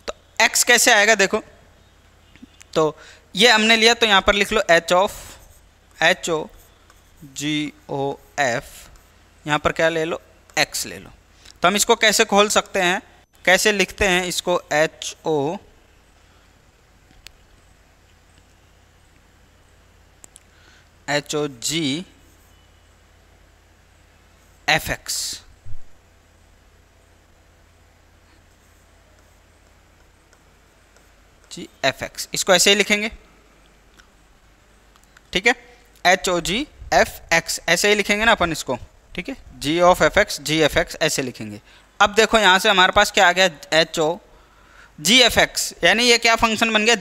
तो X कैसे आएगा देखो, तो ये हमने लिया, तो यहाँ पर लिख लो HO GOF, यहाँ पर क्या ले लो, X ले लो। तो हम इसको कैसे खोल सकते हैं, कैसे लिखते हैं इसको, HO GFX GFX, इसको ऐसे ही लिखेंगे। ठीक है, HOGFX ऐसे ही लिखेंगे ना अपन इसको। ठीक है, G ऑफ FX GFX ऐसे लिखेंगे। अब देखो यहाँ से हमारे पास क्या आ गया, HOGFX, यानी ये क्या फंक्शन बन गया,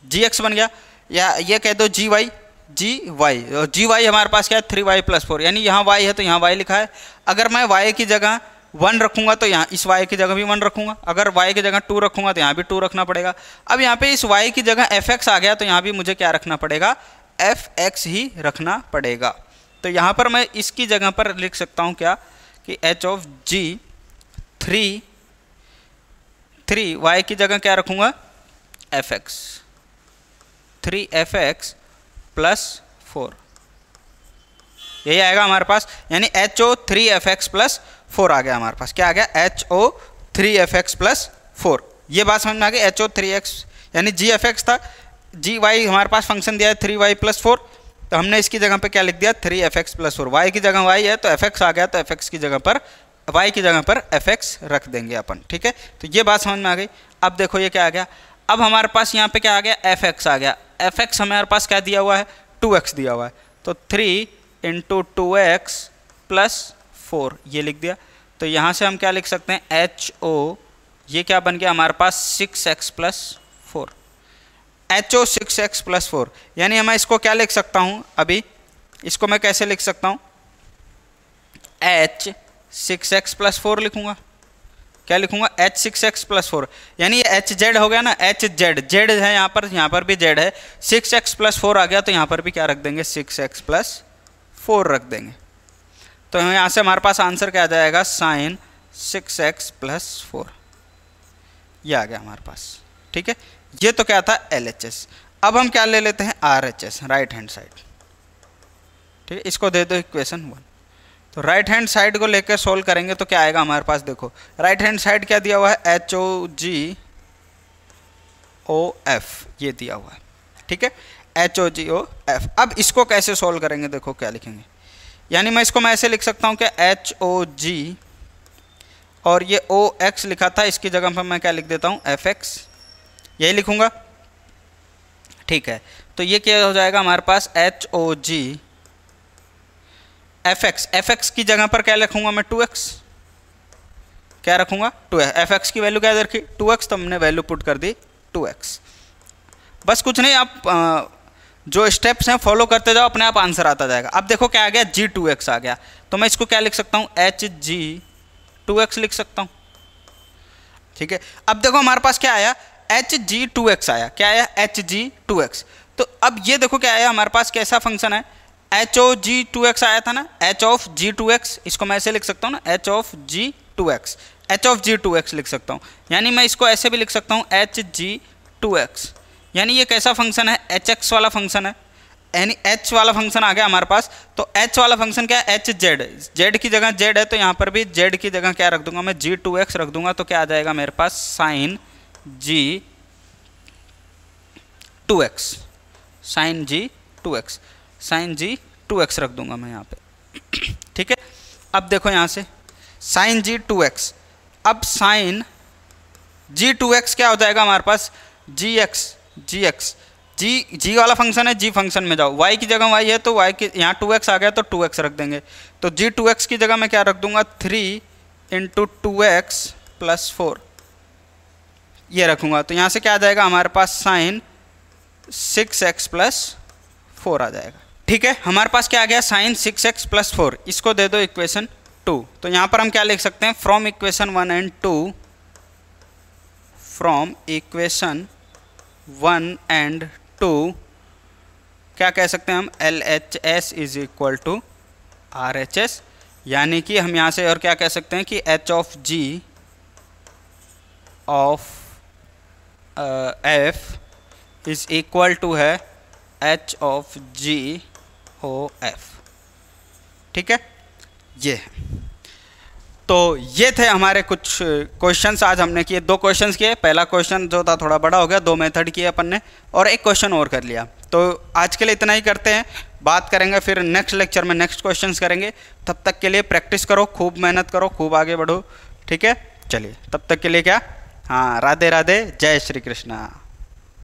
GX बन गया, या ये कह दो GY और GY हमारे पास क्या है, 3y + 4, यानी यहाँ y है तो यहाँ y लिखा है। अगर मैं y की जगह 1 रखूंगा तो यहाँ इस y की जगह भी 1 रखूंगा, अगर y की जगह 2 रखूंगा तो यहाँ भी 2 रखना पड़ेगा। अब यहाँ पे इस y की जगह fx आ गया, तो यहाँ भी मुझे क्या रखना पड़ेगा, fx ही रखना पड़ेगा। तो यहाँ पर मैं इसकी जगह पर लिख सकता हूँ क्या, कि h ऑफ g 3 y की जगह क्या रखूँगा, fx 3fx + 4, यही आएगा हमारे पास, यानी HO 3fx + 4 आ गया हमारे पास। क्या आ गया, HO 3fx + 4, ये बात समझ में आ गई। HO 3x यानी GFX था, GY हमारे पास फंक्शन दिया है 3y + 4, तो हमने इसकी जगह पे क्या लिख दिया, 3fx + 4। y की जगह y है तो fx आ गया, तो fx की जगह पर y की जगह पर fx रख देंगे अपन। ठीक है, तो ये बात समझ में आ गई। अब देखो ये क्या आ गया, अब हमारे पास यहाँ पे क्या आ गया, fx आ गया। fx हमारे पास क्या दिया हुआ है, 2x दिया हुआ है, तो 3 × 2x + 4 ये लिख दिया। तो यहाँ से हम क्या लिख सकते हैं, HO ये क्या बन गया हमारे पास, 6x + 4, HO 6x + 4, यानी मैं इसको क्या लिख सकता हूँ, अभी इसको मैं कैसे लिख सकता हूँ, H 6x + 4 लिखूंगा। क्या लिखूंगा, H 6x + 4, यानी ये HZ हो गया ना, HZ, Z है यहाँ पर भी Z है, 6x + 4 आ गया, तो यहाँ पर भी क्या रख देंगे, 6x + 4 रख देंगे। तो यहाँ से हमारे पास आंसर क्या आ जाएगा, sin 6x + 4, ये आ गया हमारे पास। ठीक है, ये तो क्या था LHS। अब हम क्या ले लेते हैं, RHS, राइट हैंड साइड। ठीक है, इसको दे दो इक्वेशन 1। तो राइट हैंड साइड को लेकर सोल्व करेंगे तो क्या आएगा हमारे पास, देखो राइट हैंड साइड क्या दिया हुआ है, HOGOF ये दिया हुआ है। ठीक है, HOGOF। अब इसको कैसे सोल्व करेंगे, देखो क्या लिखेंगे, यानी मैं इसको ऐसे लिख सकता हूँ कि HOG और ये OX लिखा था, इसकी जगह पर मैं क्या लिख देता हूँ, FX, यही लिखूंगा। ठीक है, तो ये क्या हो जाएगा हमारे पास, HOG FX की जगह पर क्या लिखूंगा मैं, 2x, क्या रखूंगा, 2x। FX की वैल्यू क्या रखी, 2x, तो हमने वैल्यू पुट कर दी 2x। बस कुछ नहीं, आप जो स्टेप्स हैं फॉलो करते जाओ, अपने आप आंसर आता जाएगा। अब देखो क्या आ गया, G2x आ गया, तो मैं इसको क्या लिख सकता हूँ, Hg2x लिख सकता हूँ। ठीक है, अब देखो हमारे पास क्या आया, Hg2x आया। क्या आया, Hg2x। तो अब ये देखो क्या आया हमारे पास, कैसा फंक्शन है, HOG2x आया था ना, H(g2x), इसको मैं ऐसे लिख सकता हूँ ना, H(g2x), H(g2x) लिख सकता हूँ। यानी मैं इसको ऐसे भी लिख सकता हूँ, Hg2x। यानी ये कैसा फंक्शन है, hx वाला फंक्शन है, यानी h वाला फंक्शन आ गया हमारे पास। तो h वाला फंक्शन क्या है, hz, z की जगह z है, तो यहाँ पर भी z की जगह क्या रख दूंगा मैं, g2x रख दूंगा। तो क्या आ जाएगा मेरे पास, sin g2x, sin g2x, sin g2x रख दूंगा मैं यहाँ पे। ठीक है, अब देखो यहाँ से sin g2x, अब sin g2x क्या हो जाएगा हमारे पास, gx, g वाला फंक्शन है, g फंक्शन में जाओ, y की जगह y है तो y की, यहाँ 2x आ गया तो 2x रख देंगे। तो g2x की जगह मैं क्या रख दूंगा, 3 × 2x + 4 ये रखूँगा। तो यहाँ से क्या आ जाएगा हमारे पास, sin 6x + 4 आ जाएगा। ठीक है, हमारे पास क्या आ गया, sin 6x + 4, इसको दे दो इक्वेशन 2। तो यहाँ पर हम क्या लिख सकते हैं, from equation 1 and 2, from equation 1 and 2 क्या कह सकते हैं हम, LHS = RHS। यानी कि हम यहाँ से और क्या कह सकते हैं कि H(g) of F = है H(g) of F। ठीक है, ये है। तो ये थे हमारे कुछ क्वेश्चंस आज हमने किए। 2 क्वेश्चंस किए, पहला क्वेश्चन जो था थोड़ा बड़ा हो गया, 2 मेथड किए अपन ने, और 1 क्वेश्चन और कर लिया। तो आज के लिए इतना ही करते हैं, बात करेंगे फिर नेक्स्ट लेक्चर में, नेक्स्ट क्वेश्चंस करेंगे। तब तक के लिए प्रैक्टिस करो, खूब मेहनत करो, खूब आगे बढ़ो। ठीक है, चलिए तब तक के लिए क्या, हाँ, राधे राधे, जय श्री कृष्णा।